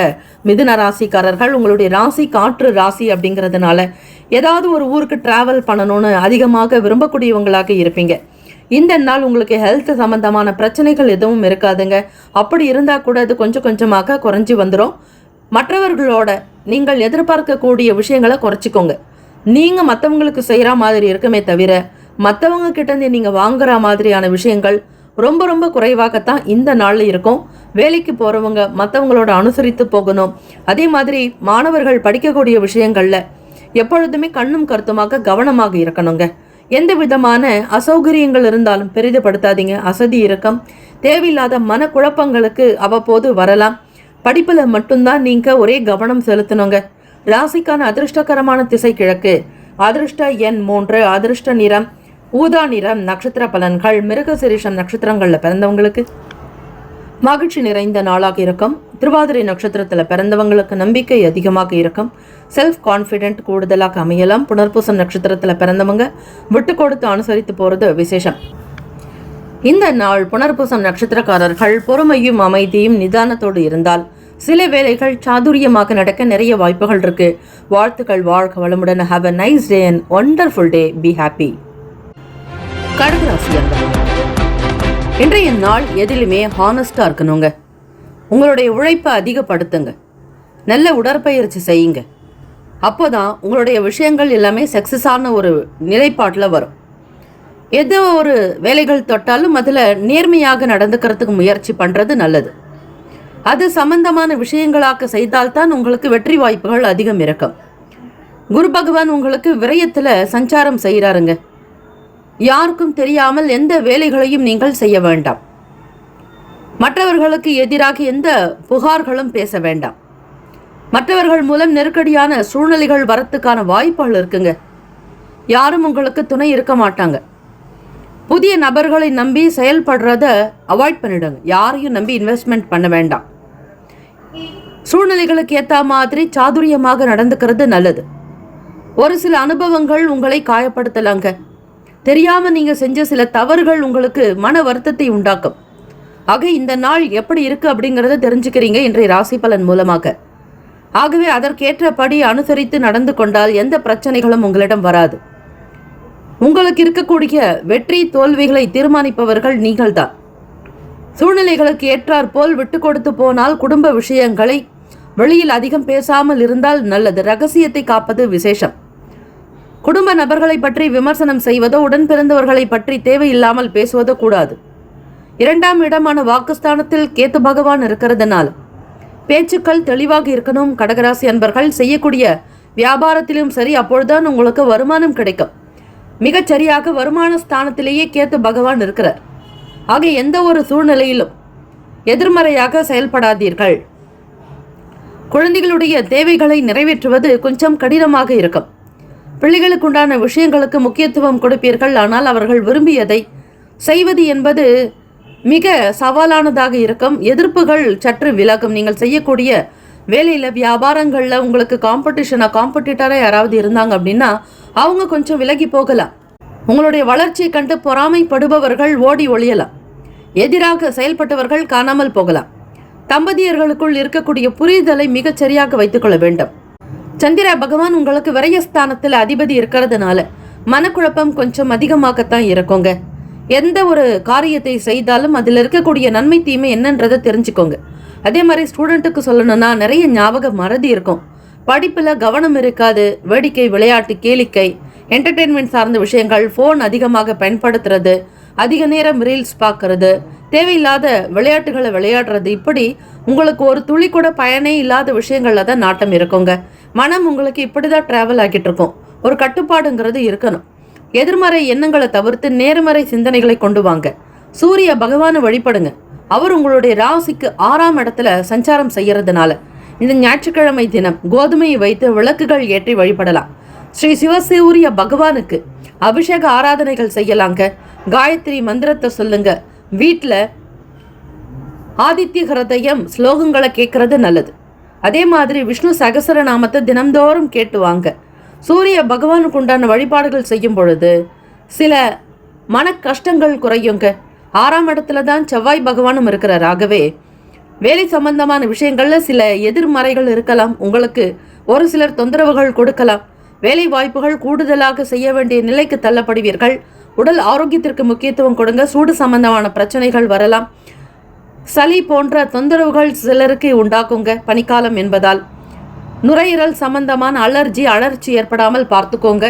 மிதுன ராசிக்காரர்கள், உங்களுடைய ராசி காற்று ராசி அப்படிங்கிறதுனால ஏதாவது ஒரு ஊருக்கு டிராவல் பண்ணணும்னு அதிகமாக விரும்பக்கூடியவங்களாக இருப்பீங்க. இந்த நாள் உங்களுக்கு ஹெல்த் சம்பந்தமான பிரச்சனைகள் எதுவும் இருக்காதுங்க. அப்படி இருந்தால் கூட அது கொஞ்சம் கொஞ்சமாக குறைஞ்சி வந்துடும். மற்றவர்களோட நீங்கள் எதிர்பார்க்கக்கூடிய விஷயங்களை குறைச்சிக்கோங்க. நீங்கள் மற்றவங்களுக்கு செய்கிற மாதிரி இருக்குமே தவிர மற்றவங்க கிட்டேருந்து நீங்கள் வாங்குற மாதிரியான விஷயங்கள் ரொம்ப ரொம்ப குறைவாகத்தான் இந்த நாளில் இருக்கும். வேலைக்கு போகிறவங்க மற்றவங்களோட அனுசரித்து போகணும். அதே மாதிரி மாணவர்கள் படிக்கக்கூடிய விஷயங்களில் எப்பொழுதுமே கண்ணும் கருத்துமாக கவனமாக இருக்கணுங்க. எந்த விதமான அசௌகரியங்கள் இருந்தாலும் பெரிதுபடுத்தாதீங்க. அசதி இருக்கும். தேவையில்லாத மனக்குழப்பங்களுக்கு அவ்வப்போது வரலாம். படிப்பில் மட்டும்தான் நீங்கள் ஒரே கவனம் செலுத்தணுங்க. ராசிக்கான அதிர்ஷ்டகரமான திசை கிழக்கு. அதிர்ஷ்ட எண் 3. அதிர்ஷ்ட நிறம் ஊதா நிறம். நட்சத்திர பலன்கள். மிருகசீரிஷம் நட்சத்திரங்களில் பிறந்தவங்களுக்கு மகிழ்ச்சி நிறைந்த நாளாக இருக்கும். திருவாதிரை நட்சத்திரத்தில் பிறந்தவங்களுக்கு நம்பிக்கை அதிகமாக இருக்கும். செல்ஃப் கான்ஃபிடென்ட் கூடுதலாக அமையலாம். புனர்பூசம் நட்சத்திரத்தில் பிறந்தவங்க விட்டு கொடுத்து அனுசரித்து போகிறது விசேஷம். இந்த நாள் புனர்பூசம் நட்சத்திரக்காரர்கள் பொறுமையும் அமைதியும் நிதானத்தோடு இருந்தால் சில வேலைகள் சாதுரியமாக நடக்க நிறைய வாய்ப்புகள் இருக்கு. வாழ்த்துக்கள். வாழ்க வளமுடன். Have a nice day and wonderful day. Be happy. கடகராசி அன்பர்களே, இன்றைய நாள் எதிலுமே ஹானஸ்டாக இருக்கணுங்க. உங்களுடைய உழைப்பை அதிகப்படுத்துங்க. நல்ல உடற்பயிற்சி செய்யுங்க. அப்போதான் உங்களுடைய விஷயங்கள் எல்லாமே சக்ஸஸான ஒரு நிலைப்பாட்டில் வரும். எதோ ஒரு வேலைகள் தொட்டாலும் அதில் நேர்மையாக நடந்துக்கிறதுக்கு முயற்சி பண்ணுறது நல்லது. அது சம்பந்தமான விஷயங்களாக செய்தால்தான் உங்களுக்கு வெற்றி வாய்ப்புகள் அதிகம் இருக்கும். குரு பகவான் உங்களுக்கு விரயத்தில் சஞ்சாரம் செய்கிறாருங்க. யாருக்கும் தெரியாமல் எந்த வேலைகளையும் நீங்கள் செய்ய வேண்டாம். மற்றவர்களுக்கு எதிராக எந்த புகார்களும் பேச வேண்டாம். மற்றவர்கள் மூலம் நெருக்கடியான சூழ்நிலைகள் வரத்துக்கான வாய்ப்புகள் இருக்குங்க. யாரும் உங்களுக்கு துணை இருக்க மாட்டாங்க. புதிய நபர்களை நம்பி செயல்படுறத அவாய்ட் பண்ணிடுங்க. யாரையும் நம்பி இன்வெஸ்ட்மெண்ட் பண்ண வேண்டாம். சூழ்நிலைகளுக்கு ஏற்ற மாதிரி சாதுரியமாக நடந்துக்கிறது நல்லது. ஒரு சில அனுபவங்கள் உங்களை காயப்படுத்தலாங்க. தெரியாமல் நீங்கள் செஞ்ச சில தவறுகள் உங்களுக்கு மன வருத்தத்தை உண்டாக்கும். ஆக இந்த நாள் எப்படி இருக்குது அப்படிங்கிறத தெரிஞ்சுக்கிறீங்க இன்றைய ராசி பலன் மூலமாக. ஆகவே அதற்கேற்றபடி அனுசரித்து நடந்து கொண்டால் எந்த பிரச்சனைகளும் உங்களிடம் வராது. உங்களுக்கு இருக்கக்கூடிய வெற்றி தோல்விகளை தீர்மானிப்பவர்கள் நீங்கள்தான். சூழ்நிலைகளுக்கு ஏற்றாற் போல் விட்டு கொடுத்து போனால் குடும்ப விஷயங்களை வெளியில் அதிகம் பேசாமல் இருந்தால் நல்லது. ரகசியத்தை காப்பது விசேஷம். குடும்ப நபர்களை பற்றி விமர்சனம் செய்வதோ உடன் பிறந்தவர்களை பற்றி தேவையில்லாமல் பேசுவதோ கூடாது. 2ஆம் இடமான வாக்குஸ்தானத்தில் கேத்து பகவான் இருக்கிறதுனால பேச்சுக்கள் தெளிவாக இருக்கணும். கடகராசி அன்பர்கள் செய்யக்கூடிய வியாபாரத்திலும் சரி, அப்பொழுதுதான் உங்களுக்கு வருமானம் கிடைக்கும். மிகச்சரியாக வருமான ஸ்தானத்திலேயே கேத்து பகவான் இருக்கிறார். ஆக எந்த ஒரு சூழ்நிலையிலும் எதிர்மறையாக செயல்படாதீர்கள். குழந்தைகளுடைய தேவைகளை நிறைவேற்றுவது கொஞ்சம் கடினமாக இருக்கும். பிள்ளைகளுக்கு உண்டான விஷயங்களுக்கு முக்கியத்துவம் கொடுப்பீர்கள். ஆனால் அவர்கள் விரும்பியதை செய்வது என்பது மிக சவாலானதாக இருக்கும். எதிர்ப்புகள் சற்று விலகும். நீங்கள் செய்யக்கூடிய வேலையில் வியாபாரங்களில் உங்களுக்கு காம்படிட்டராக யாராவது இருந்தாங்க அப்படின்னா அவங்க கொஞ்சம் விலகி போகலாம். உங்களுடைய வளர்ச்சியை கண்டு பொறாமைப்படுபவர்கள் ஓடி ஒளியலாம். எதிராக செயல்பட்டவர்கள் காணாமல் போகலாம். தம்பதியர்களுக்குள் இருக்கக்கூடிய புரிதலை மிகச்சரியாக வைத்துக் கொள்ள வேண்டும். சந்திர பகவான் உங்களுக்கு விரயஸ்தானத்தில் அதிபதி இருக்கிறதுனால மனக்குழப்பம் கொஞ்சம் அதிகமாகத்தான் இருக்குங்க. எந்த ஒரு காரியத்தை செய்தாலும் அதில் இருக்கக்கூடிய நன்மை தீமை என்னன்றதை தெரிஞ்சுக்கோங்க. அதே மாதிரி ஸ்டூடெண்ட்டுக்கு சொல்லணும்னா நிறைய ஞாபக மறதி இருக்கும். படிப்பில் கவனம் இருக்காது. வேடிக்கை, விளையாட்டு, கேளிக்கை, என்டர்டெயின்மெண்ட் சார்ந்த விஷயங்கள், ஃபோன் அதிகமாக பயன்படுத்துறது, அதிக நேரம் ரீல்ஸ் பார்க்கறது, தேவையில்லாத விளையாட்டுகளை விளையாடுறது, இப்படி உங்களுக்கு ஒரு துளி கூட பயனே இல்லாத விஷயங்கள்ல தான் நாட்டம் இருக்குங்க. மனம் உங்களுக்கு இப்படிதான் டிராவல் ஆகிட்டு இருக்கும். ஒரு கட்டுப்பாடுங்கிறது இருக்கணும். எதிர்மறை எண்ணங்களை தவிர்த்து நேர்மறை சிந்தனைகளை கொண்டு வாங்க. சூரிய பகவானை வழிபடுங்க. அவர் உங்களுடைய ராசிக்கு 6ஆம் இடத்துல சஞ்சாரம் செய்யறதுனால இந்த ஞாயிற்றுக்கிழமை தினம் கோதுமையை வைத்து விளக்குகள் ஏற்றி வழிபடலாம். ஸ்ரீ சிவசூரிய பகவானுக்கு அபிஷேக ஆராதனைகள் செய்யலாங்க. காயத்ரி மந்திரத்தை சொல்லுங்க. வீட்டில் ஆதித்ய ஹிருதயம் ஸ்லோகங்களை கேட்கறது நல்லது. அதே மாதிரி விஷ்ணு சகசரநாமத்தை தினம்தோறும் கேட்டு வாங்க. சூரிய பகவானுக்கு உண்டான வழிபாடுகள் செய்யும் பொழுது சில மன கஷ்டங்கள் குறையுங்க. 6ஆம் இடத்துல தான் செவ்வாய் பகவானும் இருக்கிறார். ஆகவே வேலை சம்பந்தமான விஷயங்கள்ல சில எதிர்மறைகள் இருக்கலாம். உங்களுக்கு ஒரு சிலர் தொந்தரவுகள் கொடுக்கலாம். வேலை வாய்ப்புகள் கூடுதலாக செய்ய வேண்டிய நிலைக்கு தள்ளப்படுவீர்கள். உடல் ஆரோக்கியத்திற்கு முக்கியத்துவம் கொடுங்க. சூடு சம்பந்தமான பிரச்சனைகள் வரலாம். சளி போன்ற தொந்தரவுகள் சிலருக்கு உண்டாக்குங்க. பனிக்காலம் என்பதால் நுரையீரல் சம்பந்தமான அலர்ச்சி ஏற்படாமல் பார்த்துக்கோங்க.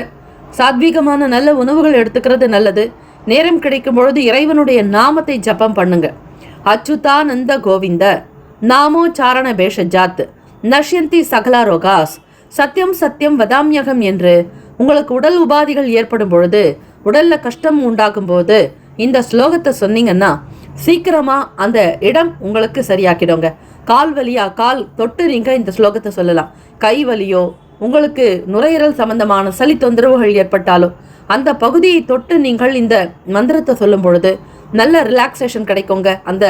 சாத்வீகமான நல்ல உணவுகள் எடுத்துக்கிறது நல்லது. நேரம் கிடைக்கும் பொழுது இறைவனுடைய நாமத்தை ஜபம் பண்ணுங்க. அச்சுதானந்த கோவிந்த நாமோ சாரண பேஷஜாத் நஷ்யந்தி சகலா ரோகாஸ் சத்தியம் சத்தியம் வதாமியகம் என்று உங்களுக்கு உடல் உபாதிகள் ஏற்படும் பொழுது, உடல்ல கஷ்டம் உண்டாகும் போது இந்த ஸ்லோகத்தை சொன்னீங்கன்னா சீக்கிரமா அந்த இடம் உங்களுக்கு சரியாக்கிடுங்க. கால் வலியா, கால் தொட்டு நீங்க இந்த ஸ்லோகத்தை சொல்லலாம். கை வலியோ, உங்களுக்கு நுரையீரல் சம்பந்தமான சளி தொந்தரவுகள் ஏற்பட்டாலோ அந்த பகுதியை தொட்டு நீங்கள் இந்த மந்திரத்தை சொல்லும் பொழுது நல்ல ரிலாக்ஸேஷன் கிடைக்குங்க. அந்த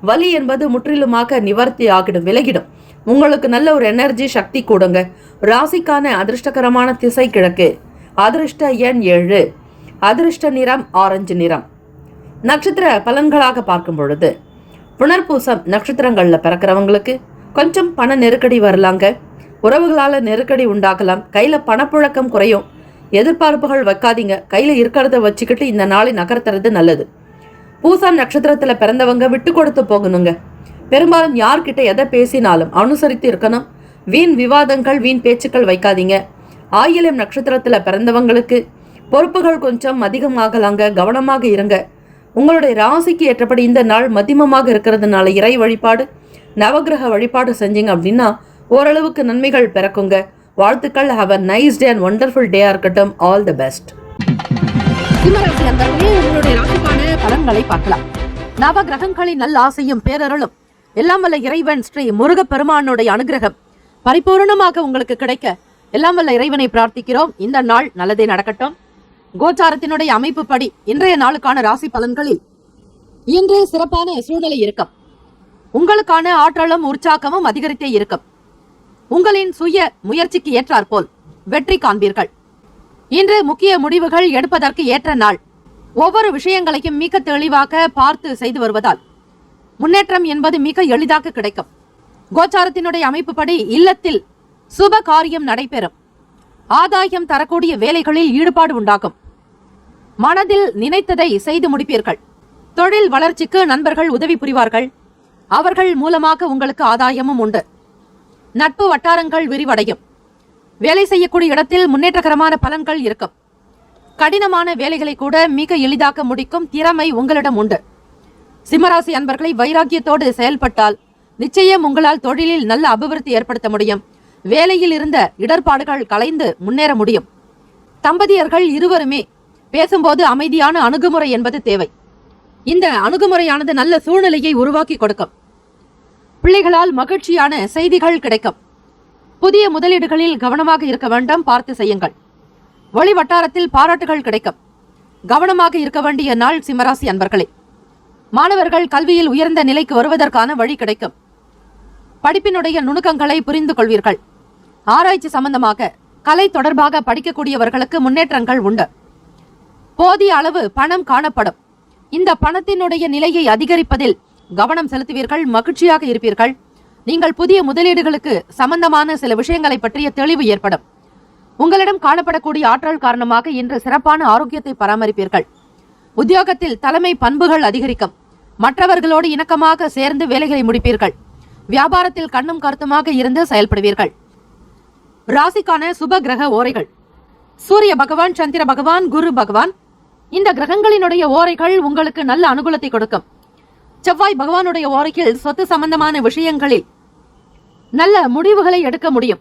வலி என்பது முற்றிலுமாக நிவர்த்தி ஆகிடும், விலகிடும். உங்களுக்கு நல்ல ஒரு எனர்ஜி, சக்தி கூடுங்க. ராசிக்கான அதிர்ஷ்டகரமான திசை கிழக்கு. அதிர்ஷ்ட எண் 7. அதிர்ஷ்ட நிறம் ஆரஞ்சு நிறம். நட்சத்திர பலன்களாக பார்க்கும் பொழுது புனர்பூசம் நட்சத்திரங்கள்ல பிறக்கிறவங்களுக்கு கொஞ்சம் பண நெருக்கடி வரலாங்க. உறவுகளால நெருக்கடி உண்டாகலாம். கையில பணப்புழக்கம் குறையும். எதிர்பார்ப்புகள் வைக்காதீங்க. கையில இருக்கிறத வச்சுக்கிட்டு இந்த நாளை நகர்த்துறது நல்லது. பூசாம் நட்சத்திரத்துல பிறந்தவங்க விட்டு கொடுத்து போகணுங்க. பெரும்பாலும் யார்கிட்ட எதை பேசினாலும் அனுசரித்து இருக்கணும். வீண் விவாதங்கள், வீண் பேச்சுக்கள் வைக்காதீங்க. ஆயில்யம் நட்சத்திரத்துல பிறந்தவங்களுக்கு பொறுப்புகள் கொஞ்சம் அதிகமாகலாங்க. கவனமாக இருங்க. உங்களுடைய ராசிக்கு ஏற்றபடி இந்த நாள் மத்தியமமாக இருக்கிறதுனால இறை வழிபாடு, நவகிரக வழிபாடு செஞ்சீங்க அப்படின்னா ஓரளவுக்கு நன்மைகள் பிறக்குங்க. வாழ்த்துக்கள். Have a nice day and wonderful day இருக்கட்டும். All the best. உங்களுடைய ராசிக்கான பலன்களை பார்க்கலாம். நவ கிரகங்களின் நல்ல ஆசையும் பேரருளும் எல்லாம் வல்ல இறைவன் ஸ்ரீ முருகப்பெருமானுடைய அனுகிரகம் பரிபூர்ணமாக உங்களுக்கு கிடைக்க எல்லாம் வல்ல இறைவனை பிரார்த்திக்கிறோம். இந்த நாள் நல்லதே நடக்கட்டும். கோச்சாரத்தினுடைய அமைப்பு படி இன்றைய நாளுக்கான ராசி பலன்களில் இன்று சிறப்பான சூழ்நிலை இருக்கும். உங்களுக்கான ஆற்றலும் உற்சாகமும் அதிகரித்தே இருக்கும். உங்களின் சுய முயற்சிக்கு ஏற்றாற்போல் வெற்றி காண்பீர்கள். இன்று முக்கிய முடிவுகள் எடுப்பதற்கு ஏற்ற நாள். ஒவ்வொரு விஷயங்களையும் மிக தெளிவாக பார்த்து செய்து வருவதால் முன்னேற்றம் என்பது மிக எளிதாக கிடைக்கும். கோச்சாரத்தினுடைய அமைப்பு படி இல்லத்தில் சுப காரியம் நடைபெறும். ஆதாயம் தரக்கூடிய வேலைகளில் ஈடுபாடு உண்டாகும். மனதில் நினைத்ததை செய்து முடிப்பீர்கள். தொழில் வளர்ச்சிக்கு நண்பர்கள் உதவி புரிவார்கள். அவர்கள் மூலமாக உங்களுக்கு ஆதாயமும் உண்டு. நட்பு வட்டாரங்கள் விரிவடையும். வேலை செய்யக்கூடிய இடத்தில் முன்னேற்றகரமான பலன்கள் இருக்கும். கடினமான வேலைகளை கூட மிக எளிதாக முடிக்கும் திறமை உங்களிடம் உண்டு. சிம்மராசி அன்பர்களை வைராக்கியத்தோடு செயல்பட்டால் நிச்சயம் உங்களால் தொழிலில் நல்ல அபிவிருத்தி ஏற்படுத்த முடியும். வேலையில் இருந்த இடர்பாடுகள் களைந்து முன்னேற முடியும். தம்பதியர்கள் இருவருமே பேசும்போது அமைதியான அணுகுமுறை என்பது தேவை. இந்த அணுகுமுறையானது நல்ல சூழ்நிலையை உருவாக்கி கொடுக்கும். பிள்ளைகளால் மகிழ்ச்சியான செய்திகள் கிடைக்கும். புதிய முதலீடுகளில் கவனமாக இருக்க வேண்டும், பார்த்து செய்யுங்கள். வெளி வட்டாரத்தில் பாராட்டுகள் கிடைக்கும். கவனமாக இருக்க வேண்டிய நாள் சிம்மராசி அன்பர்களே. மாணவர்கள் கல்வியில் உயர்ந்த நிலைக்கு வருவதற்கான வழி கிடைக்கும். படிப்பினுடைய நுணுக்கங்களை புரிந்து கொள்வீர்கள். ஆராய்ச்சி சம்பந்தமாக கலை தொடர்பாக படிக்கக்கூடியவர்களுக்கு முன்னேற்றங்கள் உண்டு. போதிய அளவு பணம் காணப்படும். இந்த பணத்தினுடைய நிலையை அதிகரிப்பதில் கவனம் செலுத்துவீர்கள். மகிழ்ச்சியாக இருப்பீர்கள். நீங்கள் புதிய முதலீடுகளுக்கு சம்பந்தமான சில விஷயங்களை பற்றிய தெளிவு ஏற்படும். உங்களிடம் காணப்படக்கூடிய ஆற்றல் காரணமாக இன்று சிறப்பான ஆரோக்கியத்தை பராமரிப்பீர்கள். உத்தியோகத்தில் தலைமை பண்புகள் அதிகரிக்கும். மற்றவர்களோடு இணக்கமாக சேர்ந்து வேலைகளை முடிப்பீர்கள். வியாபாரத்தில் கண்ணும் கருத்துமாக இருந்து செயல்படுவீர்கள். ராசிக்கான சுப கிரக ஓரைகள். சூரிய பகவான், சந்திர பகவான், குரு பகவான், இந்த கிரகங்களினுடைய ஓரைகள் உங்களுக்கு நல்ல அனுகூலத்தை கொடுக்கும். செவ்வாய் பகவானுடைய ஓரையில் சொத்து சம்பந்தமான விஷயங்களில் நல்ல முடிவுகளை எடுக்க முடியும்.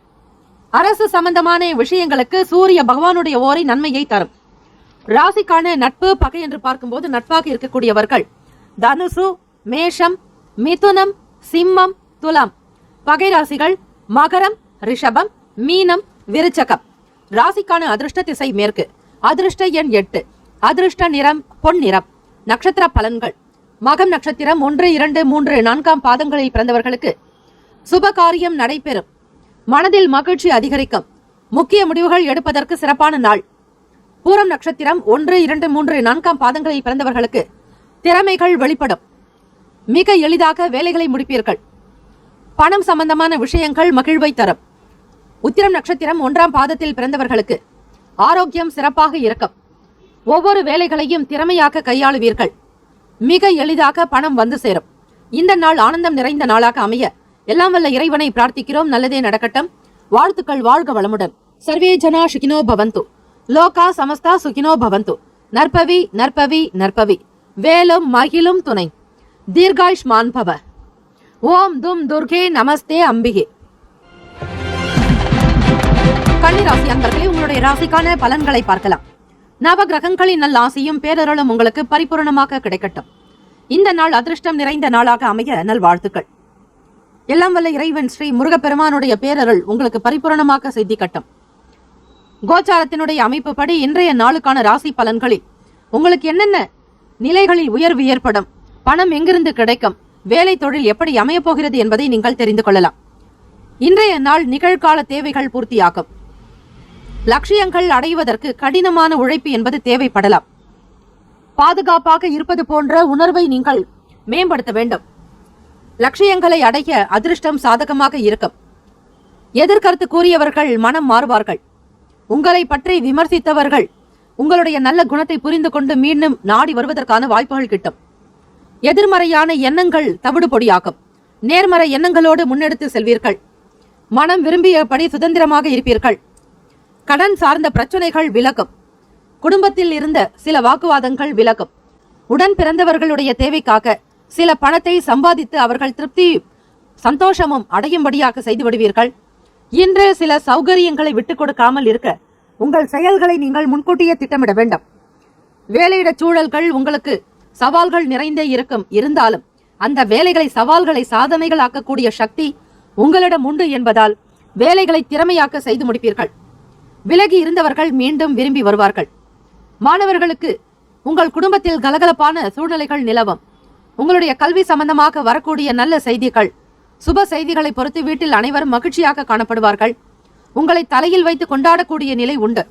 அரசு சம்பந்தமான விஷயங்களுக்கு சூரிய பகவானுடைய ஓரை நன்மையை தரும். ராசிக்கான நட்பு பகை என்று பார்க்கும்போது நட்பாக இருக்கக்கூடியவர்கள் தனுசு, மேஷம், மிதுனம், சிம்மம், துலாம். பகை ராசிகள் மகரம், ரிஷபம், மீனம், விருச்சகம். ராசிக்கான அதிர்ஷ்ட திசை மேற்கு. அதிர்ஷ்ட எண் 8. அதிர்ஷ்ட நிறம் பொன் நிறம். நட்சத்திர பலன்கள். மகம் நட்சத்திரம் 1, 2, 3, 4 பாதங்களில் பிறந்தவர்களுக்கு சுப காரியம் நடைபெறும். மனதில் மகிழ்ச்சி அதிகரிக்கும். முக்கிய முடிவுகள் எடுப்பதற்கு சிறப்பான நாள். பூரம் நட்சத்திரம் 1, 2, 3, 4 பாதங்களில் பிறந்தவர்களுக்கு திறமைகள் வெளிப்படும். மிக எளிதாக வேலைகளை முடிப்பீர்கள். பணம் சம்பந்தமான விஷயங்கள் மகிழ்வை தரும். உத்திரம் நட்சத்திரம் 1ஆம் பாதத்தில் பிறந்தவர்களுக்கு ஆரோக்கியம் சிறப்பாக இருக்கும். ஒவ்வொரு வேலைகளையும் திறமையாக கையாளுவீர்கள். மிக எளிதாக பணம் வந்து சேரும். இந்த நாள் ஆனந்தம் நிறைந்த நாளாக அமைய எல்லாம் வல்ல இறைவனை பிரார்த்திக்கிறோம். நல்லதே நடக்கட்டும். வாழ்த்துக்கள். வாழ்க வளமுடன். சர்வே ஜனா சுகினோ பவந்து. லோகா சமஸ்தா சுகினோ பவந்து. நற்பவி நற்பவி நற்பவி. வேலும் மகிழும் துணை. தீர்காயுஷ்மான் பவ. ஓம் தும் துர்கே நமஸ்தே அம்பிகே. கன்னிராசி அன்பர்களே, உங்களுடைய ராசிக்கான பலன்களை பார்க்கலாம். நவ கிரகங்களின் நல்ல ஆசையும் பேரருளும் உங்களுக்கு பரிபூரணமாக கிடைக்கட்டும். இந்த நாள் அதிர்ஷ்டம் நிறைந்த நாளாக அமைய நல்வாழ்த்துக்கள். எல்லாம் வல்ல இறைவன் ஸ்ரீ முருகப்பெருமானுடைய பேரருள் உங்களுக்கு பரிபூரணமாக சித்திக்கட்டும். கோச்சாரத்தினுடைய அமைப்பு படி இன்றைய நாளுக்கான ராசி பலன்களில் உங்களுக்கு என்னென்ன நிலைகளில் உயர்வு ஏற்படும், பணம் எங்கிருந்து கிடைக்கும், வேலை தொழில் எப்படி அமையப் போகிறது என்பதை நீங்கள் தெரிந்து கொள்ளலாம். இன்றைய நாள் நிகழ்கால தேவைகள் பூர்த்தியாகும். லட்சியங்கள் அடைவதற்கு கடினமான உழைப்பு என்பது தேவைப்படலாம். பாதுகாப்பாக இருப்பது போன்ற உணர்வை நீங்கள் மேம்படுத்த வேண்டும். லட்சியங்களை அடைய அதிர்ஷ்டம் சாதகமாக இருக்கும். எதிர்கருத்து கூறியவர்கள் மனம் மாறுவார்கள். உங்களை பற்றி விமர்சித்தவர்கள் உங்களுடைய நல்ல குணத்தை புரிந்து கொண்டு மீண்டும் நாடி வருவதற்கான வாய்ப்புகள் கிட்டும். எதிர்மறையான எண்ணங்கள் தவிடுபொடியாகும். நேர்மறை எண்ணங்களோடு முன்னெடுத்து செல்வீர்கள். மனம் விரும்பியபடி சுதந்திரமாக இருப்பீர்கள். கடன் சார்ந்த பிரச்சனைகள் விலகும். குடும்பத்தில் இருந்த சில வாக்குவாதங்கள் விலகும். உடன் பிறந்தவர்களுடைய தேவைக்காக சில பணத்தை சம்பாதித்து அவர்கள் திருப்தி சந்தோஷமும் அடையும்படியாக செய்து விடுவீர்கள். இன்று சில சௌகரியங்களை விட்டுக் கொடுக்காமல் இருக்க உங்கள் செயல்களை நீங்கள் முன்கூட்டியே திட்டமிட வேண்டும். வேலையிட சூழல்கள் உங்களுக்கு சவால்கள் நிறைந்தே இருந்தாலும் அந்த வேலைகளை சவால்களை சாதனைகள் ஆக்கக்கூடிய சக்தி உங்களிடம் உண்டு என்பதால் வேலைகளை திறமையாக்க செய்து முடிப்பீர்கள். விலகி இருந்தவர்கள் மீண்டும் விரும்பி வருவார்கள். மாணவர்களுக்கு உங்கள் குடும்பத்தில் கலகலப்பான சூழ்நிலைகள் நிலவும். உங்களுடைய கல்வி சம்பந்தமாக வரக்கூடிய நல்ல செய்திகள், சுப செய்திகளை பொறுத்து வீட்டில் அனைவரும் மகிழ்ச்சியாக காணப்படுவார்கள். உங்களை தலையில் வைத்து கொண்டாடக்கூடிய நிலை உண்டு.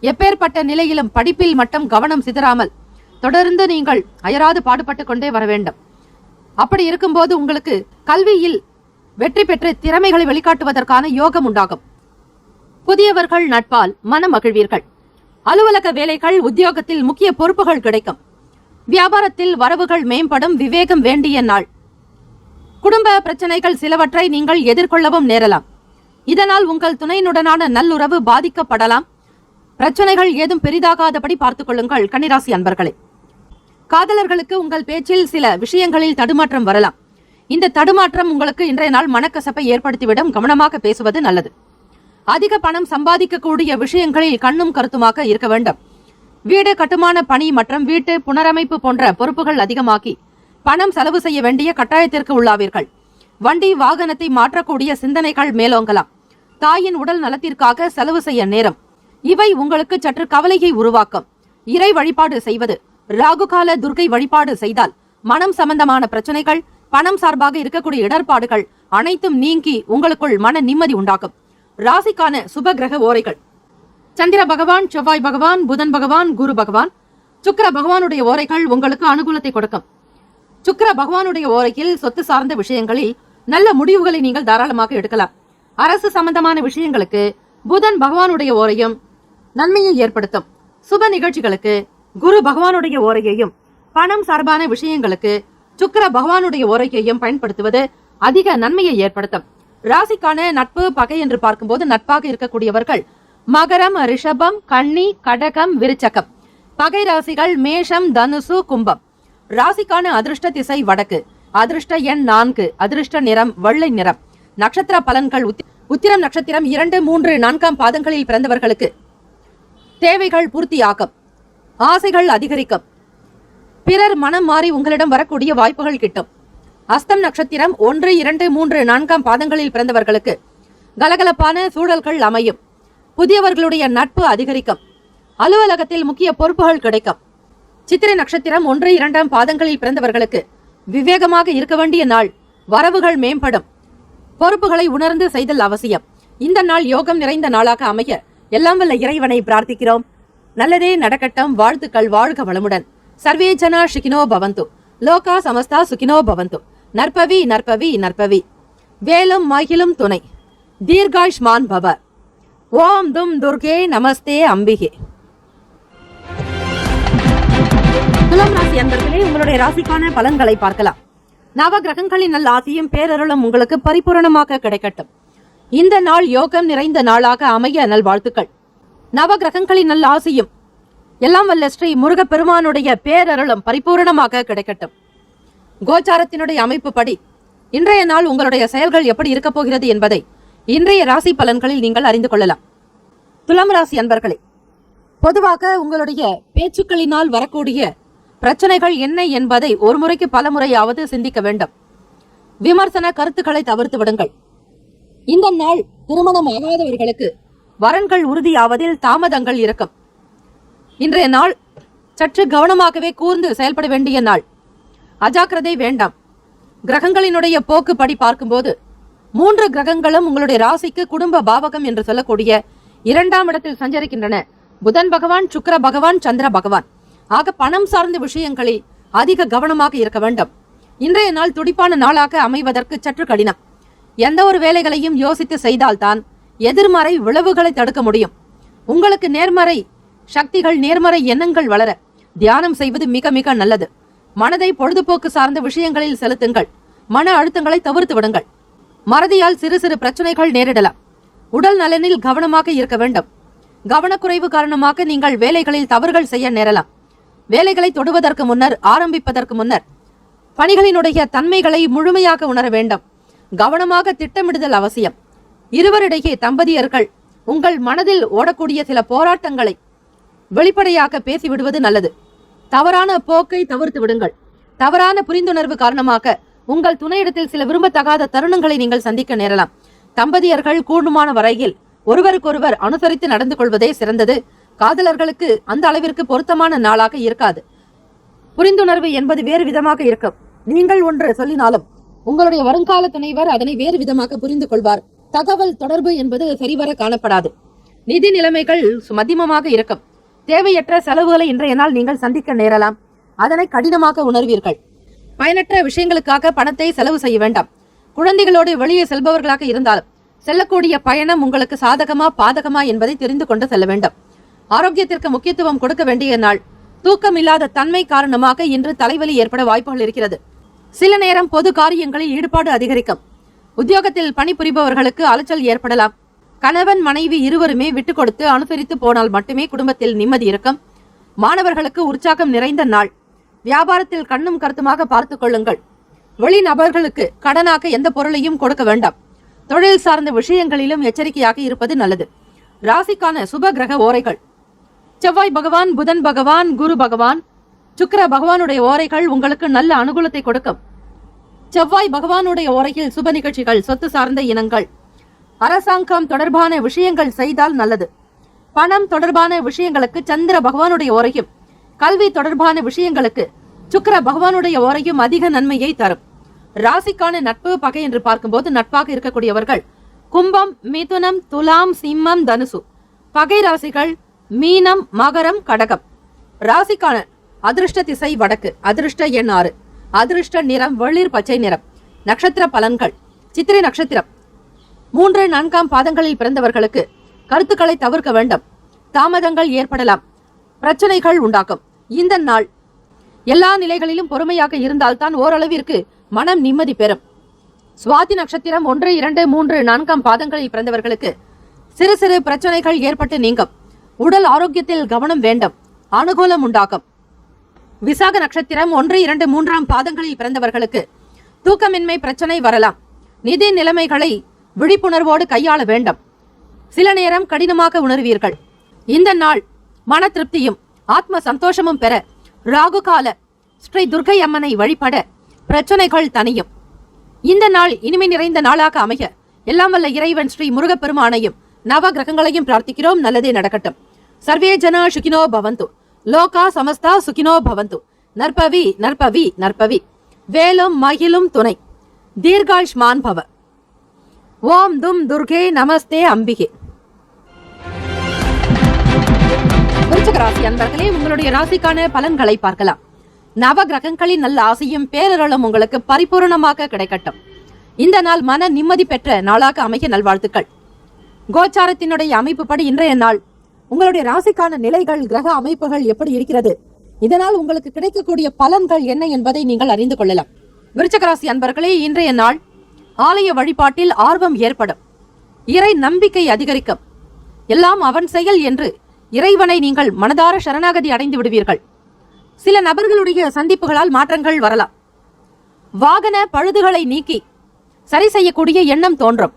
எப்பேற்பட்ட நிலையிலும் படிப்பில் மட்டும் கவனம் சிதறாமல் தொடர்ந்து நீங்கள் அயராது பாடுபட்டு கொண்டே வர வேண்டும். அப்படி இருக்கும்போது உங்களுக்கு கல்வியில் வெற்றி பெற்று திறமைகளை வெளிக்காட்டுவதற்கான யோகம் உண்டாகும். புதியவர்கள் நட்பால் மன மகிழ்வீர்கள். அலுவலக வேலைகள், உத்தியோகத்தில் முக்கிய பொறுப்புகள் கிடைக்கும். வியாபாரத்தில் வரவுகள் மேம்படும். விவேகம் வேண்டிய நாள். குடும்ப பிரச்சனைகள் சிலவற்றை நீங்கள் எதிர்கொள்ளவும் நேரலாம். இதனால் உங்கள் துணையினுடனான நல்லுறவு பாதிக்கப்படலாம். பிரச்சனைகள் ஏதும் பெரிதாகாதபடி பார்த்துக் கொள்ளுங்கள். கன்னிராசி அன்பர்களே, காதலர்களுக்கு உங்கள் பேச்சில் சில விஷயங்களில் தடுமாற்றம் வரலாம். இந்த தடுமாற்றம் உங்களுக்கு இன்றைய நாள் மனக்கசப்பை ஏற்படுத்திவிடும். கவனமாக பேசுவது நல்லது. அதிக பணம் சம்பாதிக்கக்கூடிய விஷயங்களில் கண்ணும் கருத்துமாக இருக்க வேண்டும். வீடு கட்டுமான பணி மற்றும் வீட்டு புனரமைப்பு போன்ற பொறுப்புகள் அதிகமாக்கி பணம் செலவு செய்ய வேண்டிய கட்டாயத்திற்கு உள்ளாவீர்கள். வண்டி வாகனத்தை மாற்றக்கூடிய சிந்தனைகள் மேலோங்கலாம். தாயின் உடல் நலத்திற்காக செலவு செய்ய நேரம். இவை உங்களுக்கு சற்று கவலையை உருவாக்கும். இறை வழிபாடு செய்வது, ராகுகால துர்க்கை வழிபாடு செய்தால் மனம் சம்பந்தமான பிரச்சனைகள், பணம் சார்பாக இருக்கக்கூடிய இடர்பாடுகள் அனைத்தும் நீங்கி உங்களுக்குள் மன நிம்மதி உண்டாகும். ராசிக்கான சுப கிரக ஓரைகள்: சந்திர பகவான், செவ்வாய் பகவான், புதன் பகவான், குரு பகவான். சுக்கிர பகவானுடைய ஓரைகள் உங்களுக்கு அனுகூலத்தை கொடுக்கும். சுக்கிர பகவானுடைய ஓரையில் சொத்து சார்ந்த விஷயங்களில் நல்ல முடிவுகளை நீங்கள் தாராளமாக எடுக்கலாம். அரசு சம்பந்தமான விஷயங்களுக்கு புதன் பகவானுடைய ஓரையும் நன்மையை ஏற்படுத்தும். சுப நிகழ்ச்சிகளுக்கு குரு பகவானுடைய ஓரையையும், பணம் சார்பான விஷயங்களுக்கு சுக்கிர பகவானுடைய ஓரையையும் பயன்படுத்துவது அதிக நன்மையை ஏற்படுத்தும். ராசிக்கான நட்பு பகை என்று பார்க்கும்போது நட்பாக இருக்கக்கூடியவர்கள் மகரம், ரிஷபம், கன்னி, கடகம், விருச்சகம். பகை ராசிகள் மேஷம், தனுசு, கும்பம். ராசிக்கான அதிர்ஷ்ட திசை வடக்கு. அதிர்ஷ்ட எண் 4. அதிர்ஷ்ட நிறம் வெள்ளை நிறம். நட்சத்திர பலன்கள்: உத்திரம் நட்சத்திரம் 2, 3, 4 பாதங்களில் பிறந்தவர்களுக்கு தேவைகள் பூர்த்தியாகும். ஆசைகள் அதிகரிக்கும். பிறர் மனம் மாறி உங்களிடம் வரக்கூடிய வாய்ப்புகள் கிட்டும். அஸ்தம் நட்சத்திரம் 1, 2, 3, 4 பாதங்களில் பிறந்தவர்களுக்கு கலகலப்பான சூழல்கள் அமையும். புதியவர்களுடைய நட்பு அதிகரிக்கும். அலுவலகத்தில் முக்கிய பொறுப்புகள் கிடைக்கும். சித்திரை நட்சத்திரம் 1, 2 பாதங்களில் பிறந்தவர்களுக்கு விவேகமாக இருக்க வேண்டிய நாள். வரவுகள் மேம்படும். பொறுப்புகளை உணர்ந்து செய்தல் அவசியம். இந்த நாள் யோகம் நிறைந்த நாளாக அமைய எல்லாம் வல்ல இறைவனை பிரார்த்திக்கிறோம். நல்லதே நடக்கட்டும். வாழ்த்துக்கள். வாழ்க வளமுடன். சர்வே ஜனா சுகினோ பவந்து. லோகா சமஸ்தா சுகினோ பவந்து. நற்பவி நற்பவி நற்பவி. வேலும் மகிழும் துணை. தீர்காயுஷ்மான் பவ. ஓம் தும் துர்கே நமஸ்தே அம்பிகே. துலாம் ராசி அன்பர்களே, உங்களுடைய ராசிக்கான பலன்களை பார்க்கலாம். நவ கிரகங்களின் நல்ல ஆசையும் பேரருளும் உங்களுக்கு பரிபூரணமாக கிடைக்கட்டும். இந்த நாள் யோகம் நிறைந்த நாளாக அமைய நல்வாழ்த்துக்கள். நவ கிரகங்களின் நல்ல ஆசையும் எல்லாம் வல்ல ஸ்ரீ முருகப்பெருமானுடைய பேரருளும் பரிபூரணமாக கிடைக்கட்டும். கோச்சாரத்தினுடைய அமைப்பு படி இன்றைய நாள் உங்களுடைய செயல்கள் எப்படி இருக்க போகிறது என்பதை இன்றைய ராசி பலன்களில் நீங்கள் அறிந்து கொள்ளலாம். துலாம் ராசி அன்பர்களே, பொதுவாக உங்களுடைய பேச்சுக்களினால் வரக்கூடிய பிரச்சனைகள் என்ன என்பதை ஒரு முறைக்கு பல முறையாவது சிந்திக்க வேண்டும். விமர்சன கருத்துக்களை தவிர்த்து விடுங்கள். இந்த நாள் திருமணம் ஆகாதவர்களுக்கு வரன்கள் உறுதியாவதில் தாமதங்கள் இருக்கும். இன்றைய நாள் சற்று கவனமாகவே கூர்ந்து செயல்பட வேண்டிய நாள். அஜாக்கிரதை வேண்டாம். கிரகங்களினுடைய போக்குப்படி பார்க்கும்போது 3 கிரகங்களும் உங்களுடைய ராசிக்கு குடும்ப பாவகம் என்று சொல்லக்கூடிய 2ஆம் இடத்தில் சஞ்சரிக்கின்றன. புதன் பகவான், சுக்கிர பகவான், சந்திர பகவான். ஆக பணம் சார்ந்த விஷயங்களில் அதிக கவனமாக இருக்க வேண்டும். இன்றைய நாள் துடிப்பான நாளாக அமைவதற்கு சற்று கடினம். எந்த ஒரு வேலைகளையும் யோசித்து செய்தால்தான் எதிர்மறை விளைவுகளை தடுக்க முடியும். உங்களுக்கு நேர்மறை சக்திகள், நேர்மறை எண்ணங்கள் வளர தியானம் செய்வது மிக மிக நல்லது. மனதை பொழுதுபோக்கு சார்ந்த விஷயங்களில் செலுத்துங்கள். மன அழுத்தங்களை தவிர்த்து விடுங்கள். மறதியால் சிறு சிறு பிரச்சனைகள் நேரிடலாம். உடல் நலனில் கவனமாக இருக்க வேண்டும். கவனக்குறைவு காரணமாக நீங்கள் வேலைகளில் தவறுகள் செய்ய நேரலாம். வேலைகளை தொடுவதற்கு முன்னர், ஆரம்பிப்பதற்கு முன்னர் பணிகளினுடைய தன்மைகளை முழுமையாக உணர வேண்டும். கவனமாக திட்டமிடுதல் அவசியம். இருவரிடையே தம்பதியர்கள் உங்கள் மனதில் ஓடக்கூடிய சில போராட்டங்களை வெளிப்படையாக பேசிவிடுவது நல்லது. தவறான போக்கை தவிர்த்து விடுங்கள். தவறான புரிந்துணர்வு காரணமாக உங்கள் துணையிடத்தில் சில விரும்பத்தகாத தருணங்களை நீங்கள் சந்திக்க நேரலாம். தம்பதியர்கள் கூடுமான வரையில் ஒருவருக்கொருவர் அனுசரித்து நடந்து கொள்வதே சிறந்தது. காதலர்களுக்கு அந்த அளவிற்கு பொருத்தமான நாளாக இருக்காது. புரிந்துணர்வு என்பது வேறு விதமாக இருக்கும். நீங்கள் ஒன்று சொல்லினாலும் உங்களுடைய வருங்கால துணைவர் அதனை வேறு விதமாக புரிந்து கொள்வார். தகவல் தொடர்பு என்பது சரிவர காணப்படாது. நிதி நிலைமைகள் மத்தியமமாக இருக்கும். தேவையற்ற செலவுகளை இன்றைய நாள் நீங்கள் சந்திக்க நேரலாம். அதனை கடினமாக உணர்வீர்கள். பயனற்ற விஷயங்களுக்காக பணத்தை செலவு செய்ய வேண்டாம். குழந்தைகளோடு வெளியே செல்பவர்களாக இருந்தாலும் செல்லக்கூடிய பயணம் உங்களுக்கு சாதகமா பாதகமா என்பதை தெரிந்து கொண்டு செல்ல வேண்டும். ஆரோக்கியத்திற்கு முக்கியத்துவம் கொடுக்க வேண்டிய நாள். தூக்கம் இல்லாத தன்மை காரணமாக இன்று தலைவலி ஏற்பட வாய்ப்புகள் இருக்கிறது. சில நேரம் பொது காரியங்களில் ஈடுபாடு அதிகரிக்கும். உத்தியோகத்தில் பணிபுரிபவர்களுக்கு அலைச்சல் ஏற்படலாம். கணவன் மனைவி இருவருமே விட்டு கொடுத்து அனுசரித்து போனால் மட்டுமே குடும்பத்தில் நிம்மதி இருக்கும். மாணவர்களுக்கு உற்சாகம் நிறைந்த நாள். வியாபாரத்தில் கண்ணும் கருத்துமாக பார்த்துக் கொள்ளுங்கள். வெளிநபர்களுக்கு கடனாக எந்த பொருளையும் கொடுக்க வேண்டாம். தொழில் சார்ந்த விஷயங்களிலும் எச்சரிக்கையாக இருப்பது நல்லது. ராசிக்கான சுப கிரக ஓரைகள்: செவ்வாய் பகவான், புதன் பகவான், குரு பகவான், சுக்கிர பகவானுடைய ஓரைகள் உங்களுக்கு நல்ல அனுகூலத்தை கொடுக்கும். செவ்வாய் பகவானுடைய ஓரையில் சுப நிகழ்ச்சிகள், சொத்து சார்ந்த இனங்கள், அரசாங்கம் தொடர்பான விஷயங்கள் செய்தால் நல்லது. பணம் தொடர்பான விஷயங்களுக்கு சந்திர பகவானுடைய ஓரையும், கல்வி தொடர்பான விஷயங்களுக்கு சுக்கிர பகவானுடைய ஓரையும் அதிக நன்மையை தரும். ராசிக்கான நட்பு பகை என்று பார்க்கும்போது நட்பாக இருக்கக்கூடியவர்கள் கும்பம், மிதுனம், துலாம், சிம்மம், தனுசு. பகை ராசிகள் மீனம், மகரம், கடகம். ராசிக்கான அதிர்ஷ்ட திசை வடக்கு, அதிர்ஷ்ட எண் 6, அதிர்ஷ்ட நிறம் வெளிர் பச்சை நிறம். நட்சத்திர பலன்கள். சித்திரை நட்சத்திரம் 3, 4 பாதங்களில் பிறந்தவர்களுக்கு கருத்துக்களை தவிர்க்க வேண்டும். தாமதங்கள் ஏற்படலாம், பிரச்சனைகள் உண்டாக்கும். இந்த நாள் எல்லா நிலைகளிலும் பொறுமையாக இருந்தால்தான் ஓரளவிற்கு மனம் நிம்மதி பெறும். சுவாதி நட்சத்திரம் 1, 2, 3, 4 பாதங்களில் பிறந்தவர்களுக்கு சிறு சிறு பிரச்சனைகள் ஏற்பட்டு நீங்கும். உடல் ஆரோக்கியத்தில் கவனம் வேண்டும், அனுகூலம் உண்டாகும். விசாக நட்சத்திரம் 1, 2, 3 பாதங்களில் பிறந்தவர்களுக்கு தூக்கமின்மை பிரச்சனை வரலாம். நிதி நிலைமைகளை விழிப்புணர்வோடு கையாள வேண்டும். சில நேரம் கடினமாக உணர்வீர்கள். இந்த நாள் மன திருப்தியும் ஆத்ம சந்தோஷமும் பெற ராகு கால ஸ்ரீ துர்க்கை அம்மனை வழிபட பிரச்சனைகள் தனியும். இந்த நாள் இனிமை நிறைந்த நாளாக அமைய எல்லாம் வல்ல இறைவன் ஸ்ரீ முருகப்பெருமானையும் நவ கிரகங்களையும் பிரார்த்திக்கிறோம். நல்லதே நடக்கட்டும். சர்வே ஜன சுகினோ பவந்து, லோகா சமஸ்தா சுகினோ பவந்து. நற்பவி நற்பவி நற்பவி. வேலும் மகிழும் துணை. தீர்காயுஷ்மான் பவ. ஓம் தும் துர்கே நமஸ்தே அம்பிகே. விருச்சிக ராசி அன்பர்களே, உங்களுடைய ராசிக்கான பலன்களை பார்க்கலாம். நவ கிரகங்களின் நல்ல ஆசையும் பேரருளும் உங்களுக்கு பரிபூர்ணமாக கிடைக்கட்டும். இந்த நாள் மன நிம்மதி பெற்ற நாளாக அமைய நல்வாழ்த்துக்கள். கோச்சாரத்தினுடைய அமைப்புப்படி இன்றைய நாள் உங்களுடைய ராசிக்கான நிலைகள், கிரக அமைப்புகள் எப்படி இருக்கிறது, இதனால் உங்களுக்கு கிடைக்கக்கூடிய பலன்கள் என்ன என்பதை நீங்கள் அறிந்து கொள்ளலாம். விருச்சிக ராசி அன்பர்களே, இன்றைய நாள் ஆலய வழிபாட்டில் ஆர்வம் ஏற்படும். இறை நம்பிக்கை அதிகரிக்கும். எல்லாம் அவன் செயல் என்று இறைவனை நீங்கள் மனதார சரணாகதி அடைந்து விடுவீர்கள். சில நபர்களுடைய சந்திப்புகளால் மாற்றங்கள் வரலாம். வாகன பழுதுகளை நீக்கி சரி செய்யக்கூடிய எண்ணம் தோன்றும்.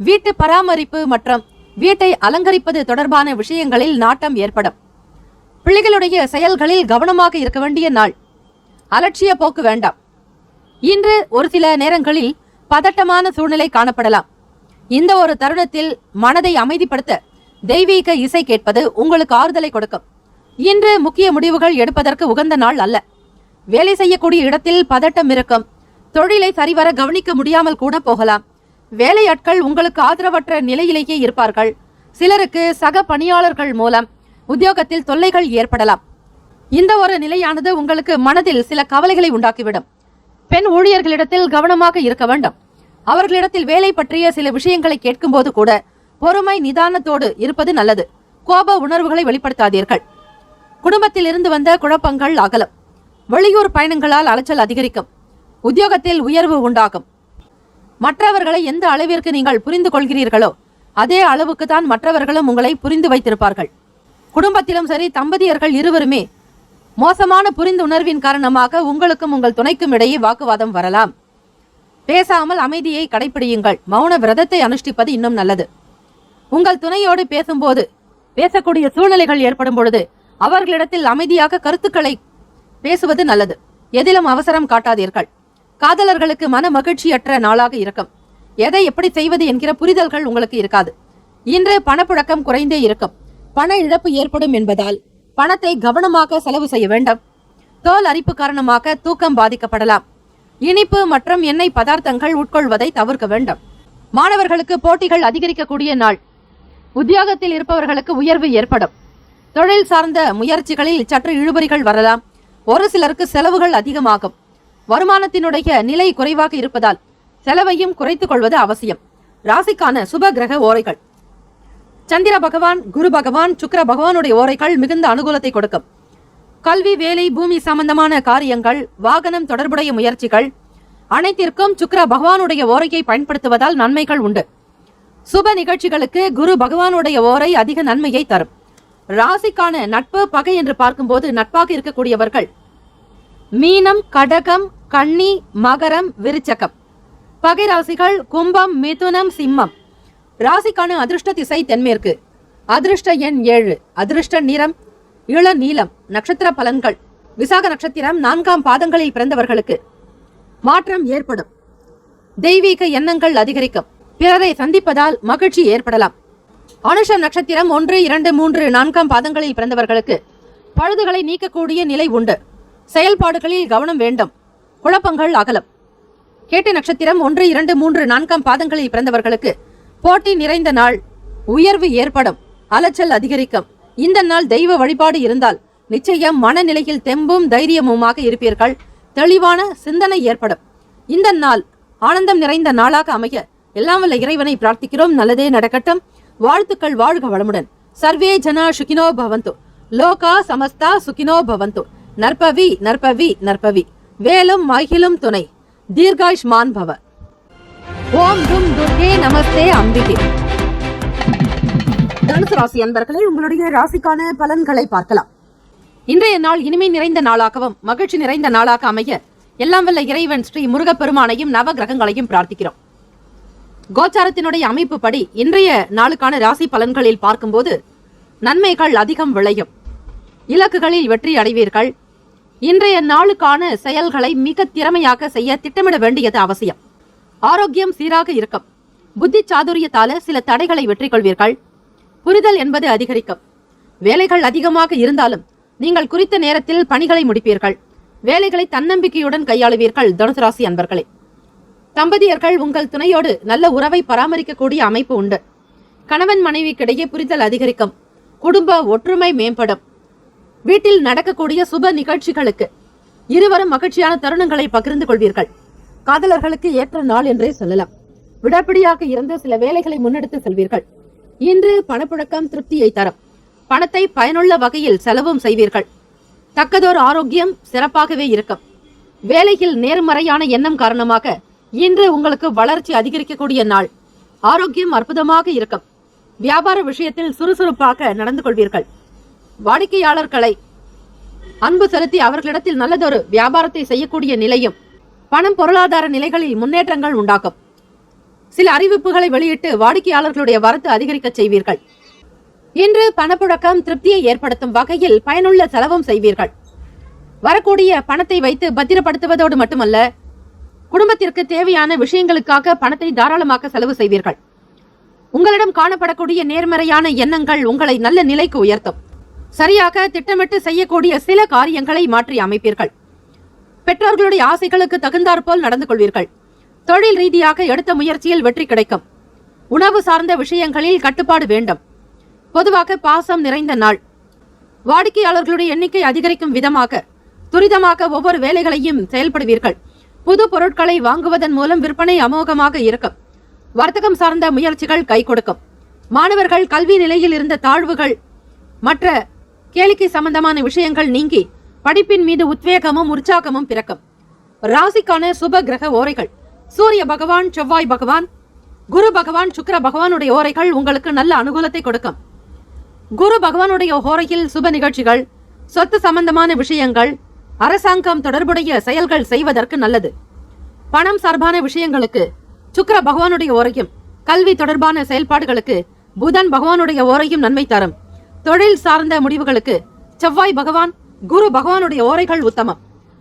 வீட்டு பராமரிப்பு மற்றும் வீட்டை அலங்கரிப்பது தொடர்பான விஷயங்களில் நாட்டம் ஏற்படும். பிள்ளைகளுடைய செயல்களில் கவனமாக இருக்க வேண்டிய நாள். அலட்சிய போக்கு வேண்டாம். இன்று ஒரு சில நேரங்களில் பதட்டமான சூழ்நிலை காணப்படலாம். இந்த ஒரு தருணத்தில் மனதை அமைதிப்படுத்த தெய்வீக இசை கேட்பது உங்களுக்கு ஆறுதலை கொடுக்கும். இன்று முக்கிய முடிவுகள் எடுப்பதற்கு உகந்த நாள் அல்ல. வேலை செய்யக்கூடிய இடத்தில் பதட்டம் இருக்கும். தொழிலை சரிவர கவனிக்க முடியாமல் கூட போகலாம். வேலையாட்கள் உங்களுக்கு ஆதரவற்ற நிலையிலேயே இருப்பார்கள். சிலருக்கு சக பணியாளர்கள் மூலம் உத்தியோகத்தில் தொல்லைகள் ஏற்படலாம். இந்த ஒரு நிலையானது உங்களுக்கு மனதில் சில கவலைகளை உண்டாக்கிவிடும். பெண் ஊழியர்களிடத்தில் கவனமாக இருக்க வேண்டும். அவர்களிடத்தில் வேலை பற்றிய சில விஷயங்களை கேட்கும் போது கூட பொறுமை நிதானத்தோடு இருப்பது நல்லது. கோப உணர்வுகளை வெளிப்படுத்தாதீர்கள். குடும்பத்தில் இருந்து வந்த குழப்பங்கள் அகலும். வெளியூர் பயணங்களால் அலைச்சல் அதிகரிக்கும். உத்தியோகத்தில் உயர்வு உண்டாகும். மற்றவர்களை எந்த அளவிற்கு நீங்கள் புரிந்து கொள்கிறீர்களோ அதே அளவுக்கு தான் மற்றவர்களும் உங்களை புரிந்து வைத்திருப்பார்கள். குடும்பத்திலும் சரி, தம்பதியர்கள் இருவருமே மோசமான புரிந்துணர்வின் காரணமாக உங்களுக்கும் உங்கள் துணைக்கும் இடையே வாக்குவாதம் வரலாம். பேசாமல் அமைதியை கடைபிடியுங்கள். மௌன விரதத்தை அனுஷ்டிப்பது இன்னும் நல்லது. உங்கள் துணையோடு பேசும்போது, பேசக்கூடிய சூழ்நிலைகள் ஏற்படும் பொழுது அவர்களிடத்தில் அமைதியாக கருத்துக்களை பேசுவது நல்லது. எதிலும் அவசரம் காட்டாதீர்கள். காதலர்களுக்கு மன மகிழ்ச்சியற்ற நாளாக இருக்கும். எதை எப்படி செய்வது என்கிற புரிதல்கள் உங்களுக்கு இருக்காது. இன்று பணப்புழக்கம் குறைந்தே இருக்கும். பண இழப்பு ஏற்படும் என்பதால் பணத்தை கவனமாக செலவு செய்ய வேண்டும். தோல் அரிப்பு காரணமாக தூக்கம் பாதிக்கப்படலாம். இனிப்பு மற்றும் எண்ணெய் பதார்த்தங்கள் உட்கொள்வதை தவிர்க்க வேண்டும். மாணவர்களுக்கு போட்டிகள் அதிகரிக்கக்கூடிய நாள். உத்தியோகத்தில் இருப்பவர்களுக்கு உயர்வு ஏற்படும். தொழில் சார்ந்த முயற்சிகளில் சற்று இழுபறிகள் வரலாம். ஒரு சிலருக்கு செலவுகள் அதிகமாகும். வருமானத்தினுடைய நிலை குறைவாக இருப்பதால் செலவையும் குறைத்துக் கொள்வது அவசியம். ராசிக்கான சுப கிரக ஓரைகள். சந்திர பகவான், குரு பகவான், சுக்கிர பகவானுடைய ஓரைகள் மிகுந்த அனுகூலத்தை கொடுக்கும். கல்வி, வேலை, பூமி சம்பந்தமான காரியங்கள், வாகனம் தொடர்புடைய முயற்சிகள் அனைத்திற்கும் சுக்கிர பகவானுடைய ஓரையை பயன்படுத்துவதால் நன்மைகள் உண்டு. சுப நிகழ்ச்சிகளுக்கு குரு பகவானுடைய ஓரை அதிக நன்மையை தரும். ராசிக்கான நட்பு பகை என்று பார்க்கும்போது நட்பாக இருக்கக்கூடியவர்கள் மீனம், கடகம், கன்னி, மகரம், விருச்சகம். பகை ராசிகள் கும்பம், மிதுனம், சிம்மம். ராசிக்கான அதிர்ஷ்ட திசை தென்மேற்கு. அதிர்ஷ்ட எண் 7. அதிர்ஷ்ட நிறம் இளநீலம் நட்சத்திர பலன்கள். விசாக நட்சத்திரம் 4ஆம் பாதங்களில் பிறந்தவர்களுக்கு மாற்றம் ஏற்படும். தெய்வீக எண்ணங்கள் அதிகரிக்கும். பிறரை சந்திப்பதால் மகிழ்ச்சி ஏற்படலாம். அனுஷம் நட்சத்திரம் 1, 2, 3, 4ஆம் பாதங்களில் பிறந்தவர்களுக்கு பழுதுகளை நீக்கக்கூடிய நிலை உண்டு. செயல்பாடுகளில் கவனம் வேண்டும். குழப்பங்கள் அகலம். கேட்டை நட்சத்திரம் 1, 2, 3, 4ஆம் பாதங்களில் பிறந்தவர்களுக்கு போட்டி நிறைந்த நாள். உயர்வு ஏற்படும். அலைச்சல் அதிகரிக்கும். இந்த நாள் தெய்வ வழிபாடு இருந்தால் நிச்சயம் மனநிலையில் தெம்பும் தைரியமுமாக இருப்பீர்கள். தெளிவான சிந்தனை ஏற்படும். இந்த நாள் ஆனந்தம் நிறைந்த நாளாக அமைய எல்லாம் வல்ல இறைவனை பிரார்த்திக்கிறோம். நல்லதே நடக்கட்டும். வாழ்த்துக்கள். வாழ்க வளமுடன். சர்வே ஜனா சுகினோ பவந்து. லோகா சமஸ்தா சுகினோ பவந்து. நற்பவி நற்பவி நற்பவி. வேலும் மகிழும் துணை. தீர்காயுஷ்மான் பவ. ஓம் தும் துர்கே நமஸ்தே அம்பிகே. தனுசு ராசி அன்பர்களே, உங்களுடைய ராசிக்கான பலன்களை பார்க்கலாம். இன்றைய நாள் இனிமை நிறைந்த நாளாகவும் மகிழ்ச்சி நிறைந்த நாளாக அமைய எல்லாம் வல்ல இறைவன் ஸ்ரீ முருகப்பெருமானையும் நவ கிரகங்களையும் பிரார்த்திக்கிறோம். கோச்சாரத்தினுடைய அமைப்பு படி இன்றைய நாளுக்கான ராசி பலன்களில் பார்க்கும்போது நன்மைகள் அதிகம் விளையும். இலக்குகளில் வெற்றி அடைவீர்கள். இன்றைய நாளுக்கான செயல்களை மிக திறமையாக செய்ய திட்டமிட வேண்டியது அவசியம். ஆரோக்கியம் சீராக இருக்கும். புத்தி சாதுரியத்தால சில தடைகளை வெற்றி கொள்வீர்கள். புரிதல் என்பது அதிகரிக்கும். வேலைகள் அதிகமாக இருந்தாலும் நீங்கள் குறித்த நேரத்தில் பணிகளை முடிப்பீர்கள். வேலைகளை தன்னம்பிக்கையுடன் கையாளுவீர்கள். தனுசு ராசி அன்பர்களே, தம்பதியர்கள் உங்கள் துணையோடு நல்ல உறவை பராமரிக்கக்கூடிய அமைப்பு உண்டு. கணவன் மனைவிக்கிடையே புரிதல் அதிகரிக்கும். குடும்ப ஒற்றுமை மேம்படும். வீட்டில் நடக்கக்கூடிய சுப நிகழ்ச்சிகளுக்கு இருவரும் மகிழ்ச்சியான தருணங்களை பகிர்ந்து கொள்வீர்கள். காதலர்களுக்கு ஏற்ற நாள் என்றே சொல்லலாம். விடாப்பிடியாக இருந்து சில வேலைகளை முன்னெடுத்து செல்வீர்கள். இன்று பணப்புழக்கம் திருப்தியை தரும். பணத்தை பயனுள்ள வகையில் செலவும் செய்வீர்கள். தக்கதோர் ஆரோக்கியம் சிறப்பாகவே இருக்கும். வேலையில் நேர்மறையான எண்ணம் காரணமாக இன்று உங்களுக்கு வளர்ச்சி அதிகரிக்கக்கூடிய நாள். ஆரோக்கியம் அற்புதமாக இருக்கும். வியாபார விஷயத்தில் சுறுசுறுப்பாக நடந்து கொள்வீர்கள். வாடிக்கையாளர்களை அன்பு செலுத்தி அவர்களிடத்தில் நல்லதொரு வியாபாரத்தை செய்யக்கூடிய நிலையும் பணம் பொருளாதார நிலைகளில் முன்னேற்றங்கள் உண்டாகும். சில அறிவிப்புகளை வெளியிட்டு வாடிக்கையாளர்களுடைய வரத்து அதிகரிக்க செய்வீர்கள். இன்று பணப்புழக்கம் திருப்தியை ஏற்படுத்தும் வகையில் பயனுள்ள செலவும் செய்வீர்கள். வரக்கூடிய பணத்தை வைத்து பத்திரப்படுத்துவதோடு மட்டுமல்ல, குடும்பத்திற்கு தேவையான விஷயங்களுக்காக பணத்தை தாராளமாக செலவு செய்வீர்கள். உங்களிடம் காணப்படக்கூடிய நேர்மறையான எண்ணங்கள் உங்களை நல்ல நிலைக்கு உயர்த்தும். சரியாக திட்டமிட்டு செய்யக்கூடிய சில காரியங்களை மாற்றி அமைப்பீர்கள். பெற்றோர்களுடைய ஆசைகளுக்கு தகுந்தாற்போல் நடந்து கொள்வீர்கள். தொழில் ரீதியாக எடுத்த முயற்சியில் வெற்றி கிடைக்கும். உணவு சார்ந்த விஷயங்களில் கட்டுப்பாடு வேண்டும். பொதுவாக பாசம் நிறைந்த நாள். வாடிக்கையாளர்களுடைய எண்ணிக்கை அதிகரிக்கும் விதமாக துரிதமாக ஒவ்வொரு வேலைகளையும் செயல்படுவீர்கள். புது பொருட்களை வாங்குவதன் மூலம் விற்பனை அமோகமாக இருக்கும். வர்த்தகம் சார்ந்த முயற்சிகள் கை கொடுக்கும். மாணவர்கள் கல்வி நிலையில் இருந்த தாழ்வுகள் மற்ற கேளிக்கை சம்பந்தமான விஷயங்கள் நீங்கி படிப்பின் மீது உத்வேகமும் உற்சாகமும் பிறக்கும். ராசிக்கான சுப கிரக ஓரைகள்: சூரிய பகவான், செவ்வாய் பகவான், குரு பகவான், சுக்கிர பகவானுடைய ஓரைகள் உங்களுக்கு நல்ல அனுகூலத்தை கொடுக்கும். குரு பகவானுடைய ஓரையில் சுப நிகழ்ச்சிகள், சொத்து சம்பந்தமான விஷயங்கள், அரசாங்கம் தொடர்புடைய செயல்கள் செய்வதற்கு நல்லது. பணம் சார்பான விஷயங்களுக்கு சுக்கிர பகவானுடைய ஓரையும், கல்வி தொடர்பான செயல்பாடுகளுக்கு புதன் பகவானுடைய ஓரையும் நன்மை தரும். தொழில் சார்ந்த முடிவுகளுக்கு செவ்வாய் பகவான், குரு பகவானுடைய ஓரைகள் உத்தமம்.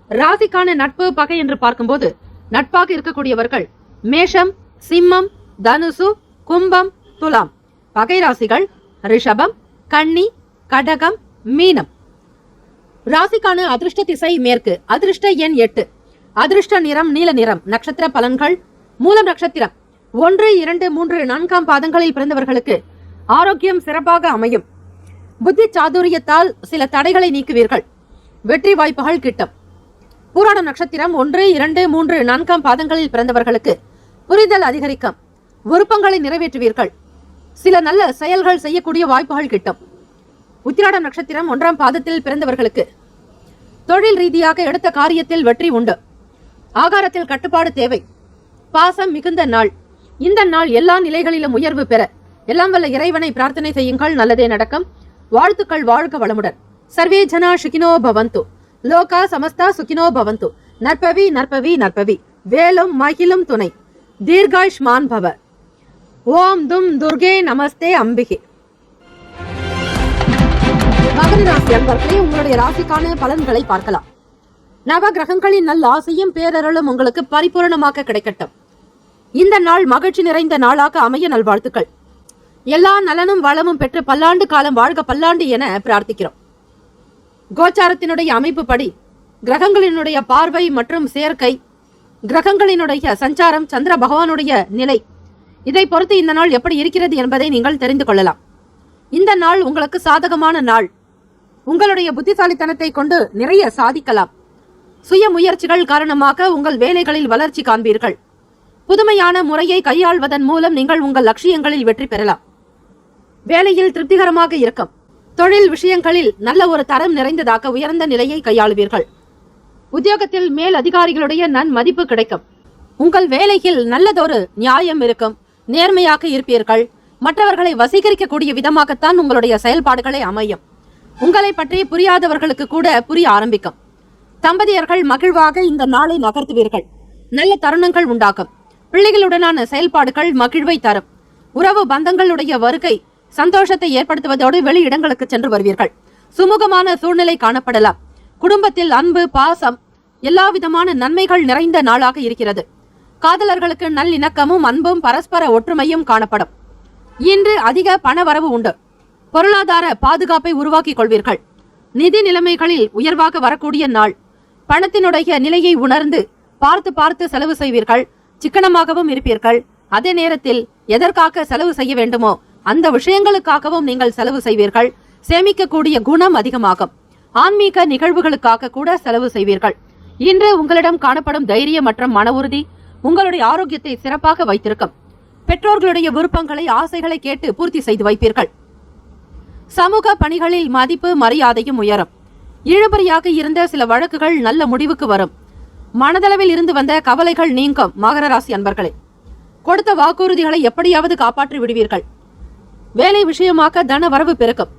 ராசிக்கான நட்பு பகை என்று பார்க்கும்போது நட்பாக இருக்கக்கூடியவர்கள் மேஷம், சிம்மம், தனுசு, கும்பம், துலாம். பகை ராசிகள் ரிஷபம், கன்னி, கடகம், மீனம். ராசிக்கான அதிர்ஷ்ட திசை மேற்கு. அதிர்ஷ்ட எண் 8. அதிர்ஷ்ட நிறம் நீல நிறம். நட்சத்திர பலன்கள்: மூலம் நட்சத்திரம் 1, 2, 3, 4ஆம் பாதங்களில் பிறந்தவர்களுக்கு ஆரோக்கியம் சிறப்பாக அமையும். புத்தி சாதுரியத்தால் சில தடைகளை நீக்குவீர்கள். வெற்றி வாய்ப்புகள் கிட்டும். பூராடம் நட்சத்திரம் 1, 2, 3, 4ஆம் பாதங்களில் பிறந்தவர்களுக்கு புரிதல் அதிகரிக்கும். விருப்பங்களை நிறைவேற்றுவீர்கள். சில நல்ல செயல்கள் செய்யக்கூடிய வாய்ப்புகள் கிட்டும். உத்திராடம் நட்சத்திரம் 1ஆம் பாதத்தில் பிறந்தவர்களுக்கு தொழில் ரீதியாக எடுத்த காரியத்தில் வெற்றி உண்டு. ஆகாரத்தில் கட்டுப்பாடு தேவை. பாசம் மிகுந்த நாள். இந்த நாள் எல்லா நிலைகளிலும் உயர்வு பெற எல்லாம் வல்ல இறைவனை பிரார்த்தனை செய்யுங்கள். நல்லதே நடக்கும். வாழ்த்துக்கள். வாழ்க வளமுடன். சர்வே ஜனா சுகினோ பவந்து. லோகா சமஸ்தா சுகினோ பவந்து. நற்பவி நற்பவி நற்பவி. வேலும் மகிழும் துணை. தீர்காயுஷ்மான் பவ. ஓம் தும் துர்கே நமஸ்தே அம்பிகே. மகர ராசி அன்பர்களே, உங்களுடைய ராசிக்கான பலன்களை பார்க்கலாம். நவ கிரகங்களின் நல்ல ஆசையும் பேரருளும் உங்களுக்கு பரிபூரணமாக கிடைக்கட்டும். இந்த நாள் மகிழ்ச்சி நிறைந்த நாளாக அமைய நல்வாழ்த்துக்கள். எல்லா நலனும் வளமும் பெற்று பல்லாண்டு காலம் வாழ்க பல்லாண்டு என பிரார்த்திக்கிறோம். கோச்சாரத்தினுடைய அமைப்பு படி கிரகங்களினுடைய பார்வை மற்றும் சேர்க்கை, கிரகங்களினுடைய சஞ்சாரம், சந்திர பகவானுடைய நிலை, இதை பொறுத்து இந்த நாள் எப்படி இருக்கிறது என்பதை நீங்கள் தெரிந்து கொள்ளலாம். இந்த நாள் உங்களுக்கு சாதகமான நாள். உங்களுடைய புத்திசாலித்தனத்தை கொண்டு நிறைய சாதிக்கலாம். சுய முயற்சிகள் காரணமாக உங்கள் வேலைகளில் வளர்ச்சி காண்பீர்கள். புதுமையான முறையை கையாள்வதன் மூலம் நீங்கள் உங்கள் லட்சியங்களில் வெற்றி பெறலாம். வேலையில் திருப்திகரமாக இருக்கும். தொழில் விஷயங்களில் நல்ல ஒரு தரம் நிறைந்ததாக உயர்ந்த நிலையை கையாளுவீர்கள். உத்தியோகத்தில் மேல் அதிகாரிகளுடைய நன்மதிப்பு கிடைக்கும். உங்கள் வேலையில் நல்லதொரு நியாயம் இருக்கும். நேர்மையாக இருப்பீர்கள். மற்றவர்களை வசீகரிக்கக்கூடிய விதமாகத்தான் உங்களுடைய செயல்பாடுகளை அமையும். உங்களை பற்றி புரியாதவர்களுக்கு கூட புரிய ஆரம்பிக்கும். தம்பதியர்கள் மகிழ்வாக இந்த நாளை நகர்த்துவீர்கள். நல்ல தருணங்கள் உண்டாகும். பிள்ளைகளுடனான செயல்பாடுகள் மகிழ்வை தரும். உறவு பந்தங்களுடைய வருகை சந்தோஷத்தை ஏற்படுத்துவதோடு வெளி இடங்களுக்கு சென்று வருவீர்கள். சுமூகமான சூழ்நிலை காணப்படலாம். குடும்பத்தில் அன்பு, பாசம், எல்லா விதமான நன்மைகள் நிறைந்த நாளாக இருக்கிறது. காதலர்களுக்கு நல்லிணக்கமும் அன்பும் பரஸ்பர ஒற்றுமையும் காணப்படும். இன்று அதிக பண வரவு உண்டு. பொருளாதார பாதுகாப்பை உருவாக்கிக் கொள்வீர்கள். நிதி நிலைமைகளில் உயர்வாக வரக்கூடிய நாள். பணத்தினுடைய நிலையை உணர்ந்து பார்த்து பார்த்து செலவு செய்வீர்கள். சிக்கனமாகவும் இருப்பீர்கள். அதே நேரத்தில் எதற்காக செலவு செய்ய வேண்டுமோ அந்த விஷயங்களுக்காகவும் நீங்கள் செலவு செய்வீர்கள். சேமிக்கக்கூடிய குணம் அதிகமாகும். ஆன்மீக நிகழ்வுகளுக்காக கூட செலவு செய்வீர்கள். இன்று உங்களிடம் காணப்படும் தைரியம் மற்றும் மன உறுதி உங்களுடைய ஆரோக்கியத்தை சிறப்பாக வைத்திருக்கும். பெற்றோர்களுடைய விருப்பங்களை, ஆசைகளை கேட்டு பூர்த்தி செய்து வைப்பீர்கள். சமூக பணிகளில் மதிப்பு மரியாதையும் உயரும். இழுபறியாக இருந்த சில வழக்குகள் நல்ல முடிவுக்கு வரும். மனதளவில் இருந்து வந்த கவலைகள் நீங்கும். மகர ராசி அன்பர்களே, கொடுத்த வாக்குறுதிகளை எப்படியாவது காப்பாற்றி விடுவீர்கள். வேலை விஷயமாக தன வரவு பெருக்கும்.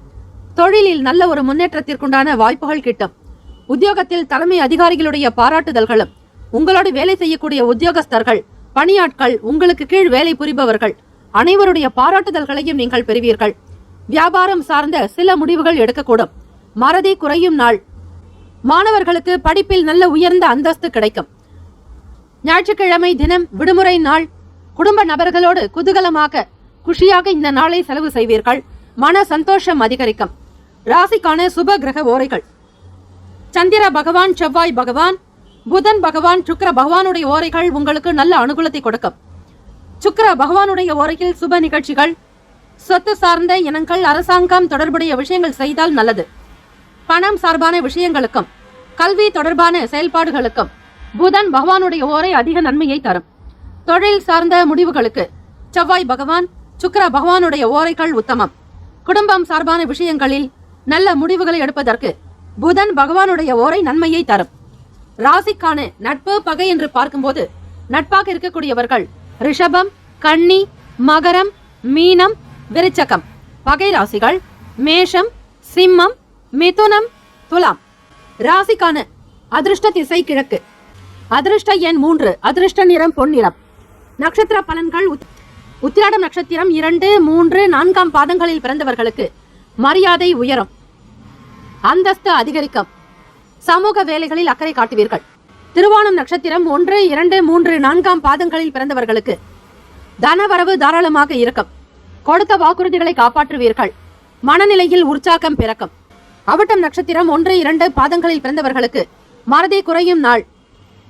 தொழிலில் நல்ல ஒரு முன்னேற்றத்திற்குண்டான வாய்ப்புகள் கிட்டும். உத்தியோகத்தில் தலைமை அதிகாரிகளுடைய பாராட்டுதல்களும், உங்களோடு வேலை செய்யக்கூடிய உத்தியோகஸ்தர்கள், பணியாட்கள், உங்களுக்கு கீழ் வேலை புரிபவர்கள் அனைவருடைய பாராட்டுதல்களையும் நீங்கள் பெறுவீர்கள். வியாபாரம் சார்ந்த சில முடிவுகள் எடுக்கக்கூடும். மறதி குறையும் நாள். மாணவர்களுக்கு படிப்பில் நல்ல உயர்ந்த அந்தஸ்து கிடைக்கும். ஞாயிற்றுக்கிழமை தினம் விடுமுறை நாள். குடும்ப நபர்களோடு குதூகலமாக குஷியாக இந்த நாளை செலவு செய்வீர்கள். மன சந்தோஷம் அதிகரிக்கும். ராசிக்கான சுப கிரக ஓரைகள்: சந்திர பகவான், செவ்வாய் பகவான், புதன் பகவான், சுக்கிர பகவானுடைய ஓரைகள் உங்களுக்கு நல்ல அனுகூலத்தை கொடுக்கும். சுக்கிர பகவானுடைய ஓரையில் சுப நிகழ்ச்சிகள், சொத்து சார்ந்த இனங்கள், அரசாங்கம் தொடர்புடைய விஷயங்கள் செய்தால் நல்லது. பணம் சார்பான விஷயங்களுக்கும் கல்வி தொடர்பான செயல்பாடுகளுக்கும் புதன் பகவானுடைய ஓரை அதிக நன்மையை தரும். தொழில் சார்ந்த முடிவுகளுக்கு செவ்வாய் பகவான், சுக்கிர பகவானுடைய ஓரைகள் உத்தமம். குடும்பம் சார்பான விஷயங்களில் நல்ல முடிவுகளை எடுப்பதற்கு புதன் பகவானுடைய ஓரை நன்மையை தரும். ராசிக்கான நட்பு பகை என்று பார்க்கும்போது நட்பாக இருக்கக்கூடியவர்கள் ரிஷபம், கன்னி, மகரம், மீனம், விருச்சகம். பகை ராசிகள் மேஷம், சிம்மம், மிதுனம், துலாம். ராசிக்கான அதிர்ஷ்ட திசை கிழக்கு. அதிர்ஷ்ட எண் 3. அதிர்ஷ்ட நிறம் பொன்னிறம். நட்சத்திர பலன்கள்: உத்திராடம் நட்சத்திரம் 2, 3, 4 பாதங்களில் பிறந்தவர்களுக்கு மரியாதை உயரும். அந்தஸ்து அதிகரிக்கும். சமூக வேலைகளில் அக்கறை காட்டுவீர்கள். திருவோணம் நட்சத்திரம் 1, 2, 3, 4 பாதங்களில் பிறந்தவர்களுக்கு தனவரவு தாராளமாக இருக்கும். கொடுத்த வாக்குறுதிகளை காப்பாற்றுவீர்கள். மனநிலையில் உற்சாகம் பிறக்கும். அவிட்டம் நட்சத்திரம் 1, 2 பாதங்களில் பிறந்தவர்களுக்கு மறதி குறையும் நாள்.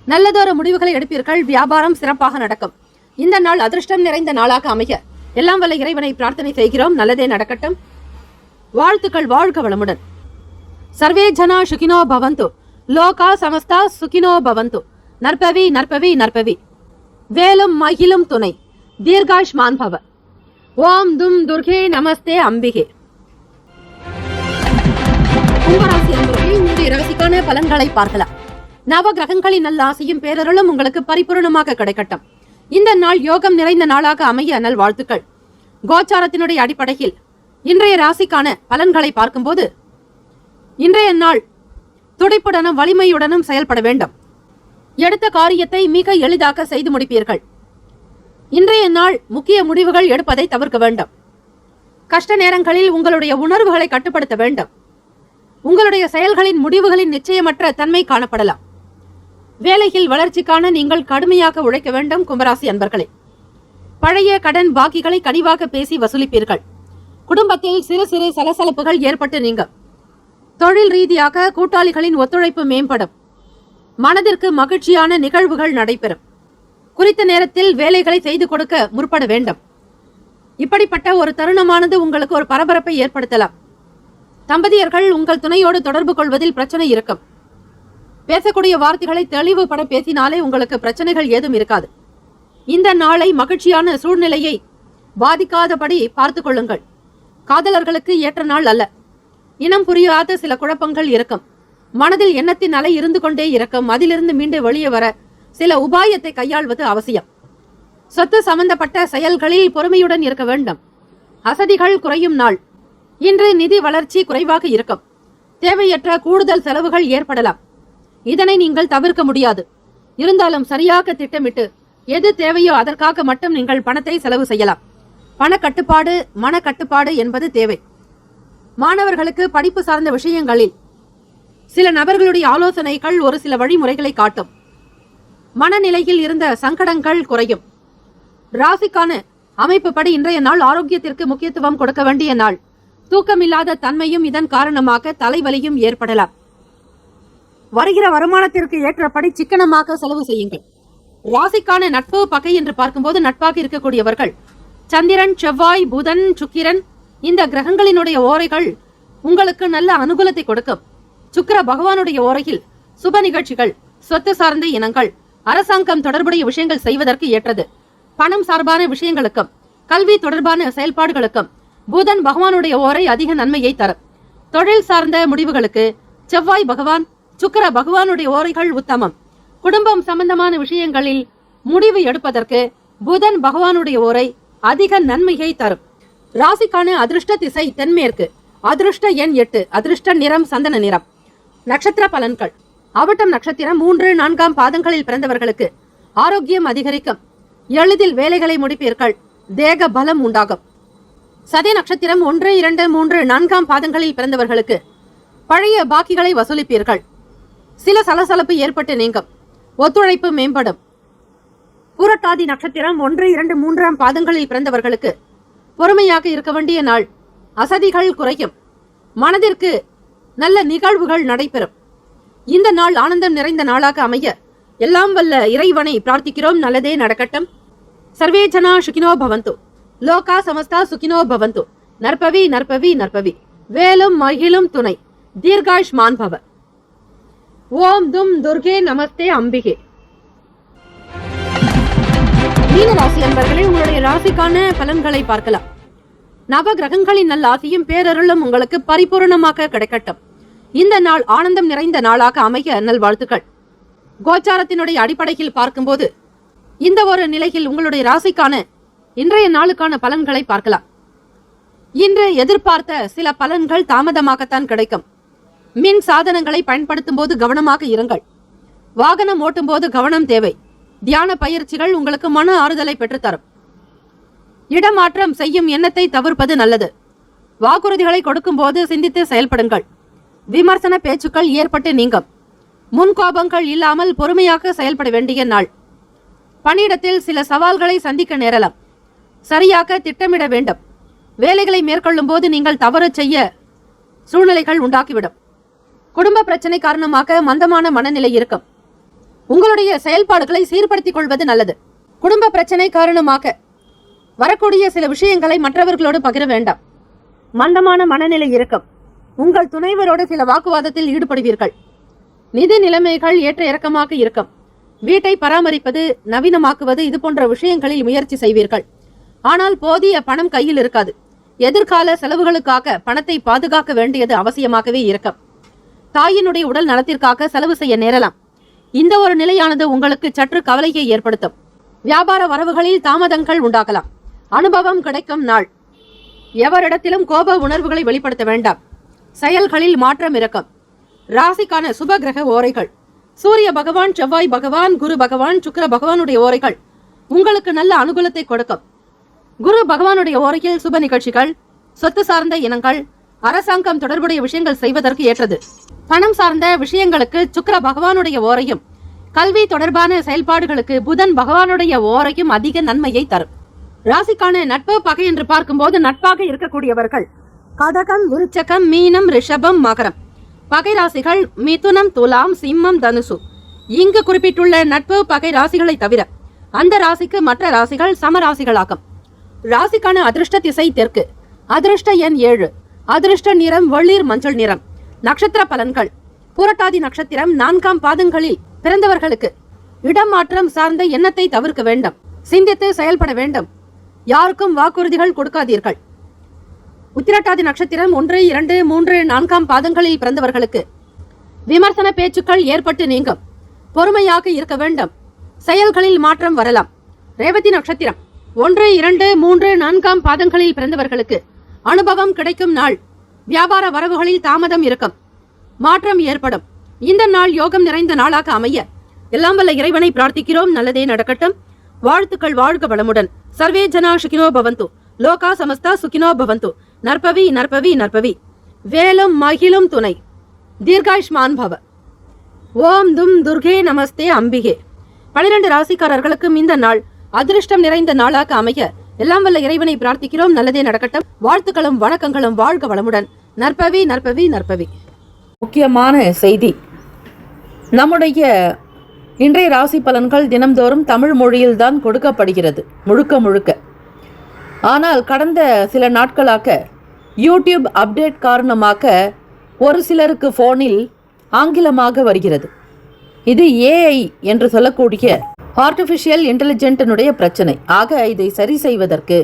நல்லதொரு முடிவுகளை எடுப்பீர்கள். வியாபாரம் சிறப்பாக நடக்கும். இந்த நாள் அதிர்ஷ்டம் நிறைந்த நாளாக அமைய எல்லாம் வல்ல இறைவனை பிரார்த்தனை செய்கிறோம். நல்லதே நடக்கட்டும். வாழ்த்துக்கள். வாழ்க வளமுடன். சர்வே ஜனா சுகினோ பவந்து. லோகா சமஸ்தா சுகினோ பவந்து. நற்பவி நற்பவி நற்பவி. வேலும் மகிழும் துணை. தீர்காயுஷ்மான் பவ. ஓம் தும் துர்கே நமஸ்தே அம்பிகே. கும்பராசி அன்பர்களே, உங்களுடைய ராசிக்கான பலன்களை பார்க்கலாம். நவ கிரகங்களின் நல்ல ஆசையும் பேரருளும் உங்களுக்கு பரிபூர்ணமாக கிடைக்கட்டும். இந்த நாள் யோகம் நிறைந்த நாளாக அமைய நல் வாழ்த்துக்கள். கோச்சாரத்தினுடைய அடிப்படையில் இன்றைய ராசிக்கான பலன்களை பார்க்கும்போது இன்றைய நாள் துடிப்புடனும் வலிமையுடனும் செயல்பட வேண்டும். எடுத்த காரியத்தை மிக எளிதாக செய்து முடிப்பீர்கள். இன்றைய நாள் முக்கிய முடிவுகள் எடுப்பதை தவிர்க்க வேண்டும். கஷ்ட நேரங்களில் உங்களுடைய உணர்வுகளை கட்டுப்படுத்த வேண்டும். உங்களுடைய செயல்களின் முடிவுகளின் நிச்சயமற்ற தன்மை காணப்படலாம். வேலையில் வளர்ச்சிக்கான நீங்கள் கடுமையாக உழைக்க வேண்டும். கும்பராசி அன்பர்களே, பழைய கடன் பாக்கிகளை கனிவாக பேசி வசூலிப்பீர்கள். குடும்பத்தில் சிறு சிறு சலசலப்புகள் ஏற்பட்டு நீங்க தொழில் ரீதியாக கூட்டாளிகளின் ஒத்துழைப்பு மேம்படும். மனதிற்கு மகிழ்ச்சியான நிகழ்வுகள் நடைபெறும். குறித்த நேரத்தில் வேலைகளை செய்து கொடுக்க முற்பட வேண்டும். இப்படிப்பட்ட ஒரு தருணமானது உங்களுக்கு ஒரு பரபரப்பை ஏற்படுத்தலாம். தம்பதியர்கள் உங்கள் துணையோடு தொடர்பு கொள்வதில் பிரச்சனை இருக்கும். பேசக்கூடிய வார்த்தைகளை தெளிவுபட பேசினாலே உங்களுக்கு பிரச்சனைகள் ஏதும் இருக்காது. இந்த நாளை மகிழ்ச்சியான சூழ்நிலையை பாதிக்காதபடி பார்த்துக் கொள்ளுங்கள். காதலர்களுக்கு ஏற்ற நாள் அல்ல. இனம் புரியாத சில குழப்பங்கள் இருக்கும். மனதில் எண்ணத்தின் அலை இருந்து கொண்டே இருக்கும். அதிலிருந்து மீண்டு வெளியே வர சில உபாயத்தை கையாள்வது அவசியம். சொத்து சம்பந்தப்பட்ட செயல்களில் பொறுமையுடன் இருக்க வேண்டும். அசதிகள் குறையும் நாள். இன்று நிதி வளர்ச்சி குறைவாக இருக்கும். தேவையற்ற கூடுதல் செலவுகள் ஏற்படலாம். இதனை நீங்கள் தவிர்க்க முடியாது. இருந்தாலும் சரியாக திட்டமிட்டு எது தேவையோ அதற்காக மட்டும் நீங்கள் பணத்தை செலவு செய்யலாம். பணக்கட்டுப்பாடு, மனக்கட்டுப்பாடு என்பது தேவை. மாணவர்களுக்கு படிப்பு சார்ந்த விஷயங்களில் சில நபர்களுடைய ஆலோசனைகள் ஒரு சில வழிமுறைகளை காட்டும். மனநிலையில் இருந்த சங்கடங்கள் குறையும். ராசிக்கான அமைப்புப்படி இன்றைய நாள் ஆரோக்கியத்திற்கு முக்கியத்துவம் கொடுக்க வேண்டிய நாள். தூக்கமில்லாத தன்மையும் இதன் காரணமாக தலைவலியும் ஏற்படலாம். வருகிற வருமானத்திற்கு ஏற்றபடி சிக்கனமாக செலவு செய்யுங்கள். ராசிக்கான நட்பு பகை என்று பார்க்கும்போது நட்பாக இருக்கக்கூடியவர்கள் சந்திரன், செவ்வாய், புதன், சுக்கிரன், இந்த கிரகங்களினுடைய ஓரைகள் உங்களுக்கு நல்ல அனுகூலத்தை கொடுக்கும். சுக்கிர பகவானுடைய ஓரையில் சுப நிகழ்ச்சிகள், சொத்து சார்ந்த இனங்கள், அரசாங்கம் தொடர்புடைய விஷயங்கள் செய்வதற்கு ஏற்றது. பணம் சார்பான விஷயங்களுக்கும் கல்வி தொடர்பான செயல்பாடுகளுக்கும் புதன் பகவானுடைய ஓரை அதிக நன்மையை தரும். தொழில் சார்ந்த முடிவுகளுக்கு செவ்வாய் பகவான், சுக்கிர பகவானுடைய ஓரைகள் உத்தமம். குடும்பம் சம்பந்தமான விஷயங்களில் முடிவு எடுப்பதற்கு புதன் பகவானுடைய ஓரை அதிக நன்மையை தரும். ராசிக்கான அதிர்ஷ்ட திசை தென்மேற்கு. அதிர்ஷ்ட எண் 8. அதிர்ஷ்ட நிறம் சந்தன நிறம். நட்சத்திர பலன்கள். அவிட்டம் நட்சத்திரம் 3, 4 பாதங்களில் பிறந்தவர்களுக்கு ஆரோக்கியம் அதிகரிக்கும். எளிதில் வேலைகளை முடிப்பீர்கள். தேக பலம் உண்டாகும். சதய நட்சத்திரம் 1, 2, 3, 4 பாதங்களில் பிறந்தவர்களுக்கு பழைய பாக்கிகளை வசூலிப்பீர்கள். சில சலசலப்பு ஏற்பட்டு நீங்கும். ஒத்துழைப்பு மேம்படும். பூரட்டாதி நட்சத்திரம் 1, 2, 3 பாதங்களில் பிறந்தவர்களுக்கு பொறுமையாக இருக்க வேண்டிய நாள். அசதிகள் குறையும். மனதிற்கு நல்ல நிகழ்வுகள் நடைபெறும். இந்த நாள் ஆனந்தம் நிறைந்த நாளாக அமைய எல்லாம் வல்ல இறைவனை பிரார்த்திக்கிறோம். நல்லதே நடக்கட்டும். சர்வே ஜனா சுகினோ பவந்து. லோகா சமஸ்தா சுகினோ பவந்து. நற்பவி நற்பவி நற்பவி. வேலும் மகிழும் துணை. தீர்காயுஷ்மான் பவ. ஓம் தும் துர்கே நமஸ்தே அம்பிகே. மீன ராசி அன்பர்களே, உங்களுடைய ராசிக்கான பலன்களை பார்க்கலாம். நவ கிரகங்களின் நல்ல ஆசையும் பேரருளும் உங்களுக்கு பரிபூர்ணமாக கிடைக்கட்டும். இந்த நாள் ஆனந்தம் நிறைந்த நாளாக அமைய நல்வாழ்த்துக்கள். கோச்சாரத்தினுடைய அடிப்படையில் பார்க்கும்போது இந்த ஒரு நிலையில் உங்களுடைய ராசிக்கான இன்றைய நாளுக்கான பலன்களை பார்க்கலாம். இன்று எதிர்பார்த்த சில பலன்கள் தாமதமாகத்தான் கிடைக்கும். மின் சாதனங்களை பயன்படுத்தும் போது கவனமாக இருங்கள். வாகனம் ஓட்டும் போது கவனம் தேவை. தியான பயிற்சிகள் உங்களுக்கு மன ஆறுதலை பெற்றுத்தரும். இடமாற்றம் செய்யும் எண்ணத்தை தவிர்ப்பது நல்லது. வாக்குறுதிகளை கொடுக்கும் போது சிந்தித்து செயல்படுங்கள். விமர்சன பேச்சுக்கள் ஏற்பட்டு நீங்கும். முன்கோபங்கள் இல்லாமல் பொறுமையாக செயல்பட வேண்டிய நாள். பணியிடத்தில் சில சவால்களை சந்திக்க நேரலாம். சரியாக திட்டமிட வேண்டும். வேலைகளை மேற்கொள்ளும் போது நீங்கள் தவறு செய்ய சூழ்நிலைகள் உண்டாக்கிவிடும். குடும்ப பிரச்சனை காரணமாக மந்தமான மனநிலை இருக்கும். உங்களுடைய செயல்பாடுகளை சீர்படுத்திக் கொள்வது நல்லது. குடும்ப பிரச்சனை காரணமாக வரக்கூடிய சில விஷயங்களை மற்றவர்களோடு பகிர வேண்டாம். மந்தமான மனநிலை இருக்கும். உங்கள் துணைவரோடு சில வாக்குவாதத்தில் ஈடுபடுவீர்கள். நிதி நிலைமைகள் ஏற்ற இறக்கமாக இருக்கும். வீட்டை பராமரிப்பது, நவீனமாக்குவது, இது போன்ற விஷயங்களில் முயற்சி செய்வீர்கள். ஆனால் போதிய பணம் கையில் இருக்காது. எதிர்கால செலவுகளுக்காக பணத்தை பாதுகாக்க வேண்டியது அவசியமாகவே இருக்கும். தாயினுடைய உடல் நலத்திற்காக செலவு செய்ய நேரலாம். இந்த ஒரு நிலையானது உங்களுக்கு சற்று கவலையை ஏற்படுத்தும். வியாபார வரவுகளில் தாமதங்கள் உண்டாகலாம். அனுபவம் கிடைக்கும் நாள். எவரிடத்திலும் கோப உணர்வுகளை வெளிப்படுத்த வேண்டாம். செயல்களில் மாற்றம் இருக்கும். ராசிக்கான சுப கிரக ஓரைகள். சூரிய பகவான், செவ்வாய் பகவான், குரு பகவான், சுக்கிர பகவானுடைய ஓரைகள் உங்களுக்கு நல்ல அனுகூலத்தை கொடுக்கும். குரு பகவானுடைய ஓரையில் சுப நிகழ்ச்சிகள், சொத்து சார்ந்த இனங்கள், அரசாங்கம் தொடர்புடைய விஷயங்கள் செய்வதற்கு ஏற்றது. பணம் சார்ந்த விஷயங்களுக்கு சுக்கிர பகவானுடைய ஓரையும், கல்வி தொடர்பான செயல்பாடுகளுக்கு புதன் பகவானுடைய ஓரையும் அதிக நன்மையை தரும். ராசிக்கான நட்பு பகை என்று பார்க்கும்போது நட்பாக இருக்கக்கூடியவர்கள் கடகம், விருச்சகம், மீனம், ரிஷபம், மகரம். பகை ராசிகள் மிதுனம், துலாம், சிம்மம், தனுசு. இங்கு குறிப்பிட்டுள்ள நட்பு பகை ராசிகளை தவிர அந்த ராசிக்கு மற்ற ராசிகள் சமராசிகளாகும். ராசிக்கான அதிர்ஷ்ட திசை தெற்கு, அதிர்ஷ்ட எண் 7, அதிர்ஷ்ட நிறம் வெளிர் மஞ்சள் நிறம். நட்சத்திர பலன்கள்: பூரட்டாதி நட்சத்திரம் 4ஆம் பாதங்களில் பிறந்தவர்களுக்கு இடமாற்றம் சார்ந்த எண்ணத்தை தவிர்க்க வேண்டும். சிந்தித்து செயல்பட வேண்டும். யாருக்கும் வாக்குறுதிகள் கொடுக்காதீர்கள். உத்திரட்டாதி நட்சத்திரம் 1, 2, 3, 4ஆம் பாதங்களில் பிறந்தவர்களுக்கு விமர்சன பேச்சுக்கள் ஏற்பட்டு நீங்கும். பொறுமையாக இருக்க வேண்டும். செயல்களில் மாற்றம் வரலாம். ரேவதி நட்சத்திரம் 1, 2, 3, 4ஆம் பாதங்களில் பிறந்தவர்களுக்கு அனுபவம் கிடைக்கும் நாள். வியாபார வரவுகளில் தாமதம் இருக்கும். மாற்றம் ஏற்படும். இந்த நாள் யோகம் நிறைந்த நாளாக அமைய எல்லாம் வல்ல இறைவனை பிரார்த்திக்கிறோம். நல்லதே நடக்கட்டும். வாழ்த்துக்கள். வாழ்க வளமுடன். சர்வே ஜனா சுகினோ பவந்து. லோகா சமஸ்தா சுகினோ பவந்து. நற்பவி நற்பவி நற்பவி. வேலும் மகிழும் துணை. தீர்காயுஷ்மான் பவ. ஓம் தும் துர்கே நமஸ்தே அம்பிகே. 12 ராசிக்காரர்களுக்கும் இந்த நாள் அதிர்ஷ்டம் நிறைந்த நாளாக அமைய எல்லாம் வல்ல இறைவனை பிரார்த்திக்கிறோம். நல்லதே நடக்கட்டும். வாழ்த்துக்களும் வணக்கங்களும். வாழ்க வளமுடன். நற்பவி நற்பவி நற்பவி. முக்கியமான செய்தி: நம்முடைய இன்றைய ராசி பலன்கள் தினம்தோறும் தமிழ் மொழியில்தான் கொடுக்கப்படுகிறது முழுக்க முழுக்க. ஆனால் கடந்த சில நாட்களாக யூடியூப் அப்டேட் காரணமாக ஒரு சிலருக்கு ஃபோனில் ஆங்கிலமாக வருகிறது. இது ஏஐ என்று சொல்லக்கூடிய ஆர்டிஃபிஷியல் இன்டெலிஜென்ட்டினுடைய பிரச்சனை. ஆக இதை சரி செய்வதற்கு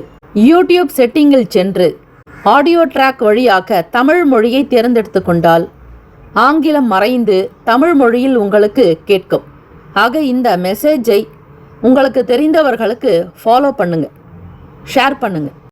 யூடியூப் செட்டிங்கில் சென்று ஆடியோ ட்ராக் வழியாக தமிழ் மொழியை தேர்ந்தெடுத்து கொண்டால் ஆங்கிலம் மறைந்து தமிழ் மொழியில் உங்களுக்கு கேட்கும். ஆக இந்த மெசேஜை உங்களுக்கு தெரிந்தவர்களுக்கு ஃபாலோ பண்ணுங்க, ஷேர் பண்ணுங்க.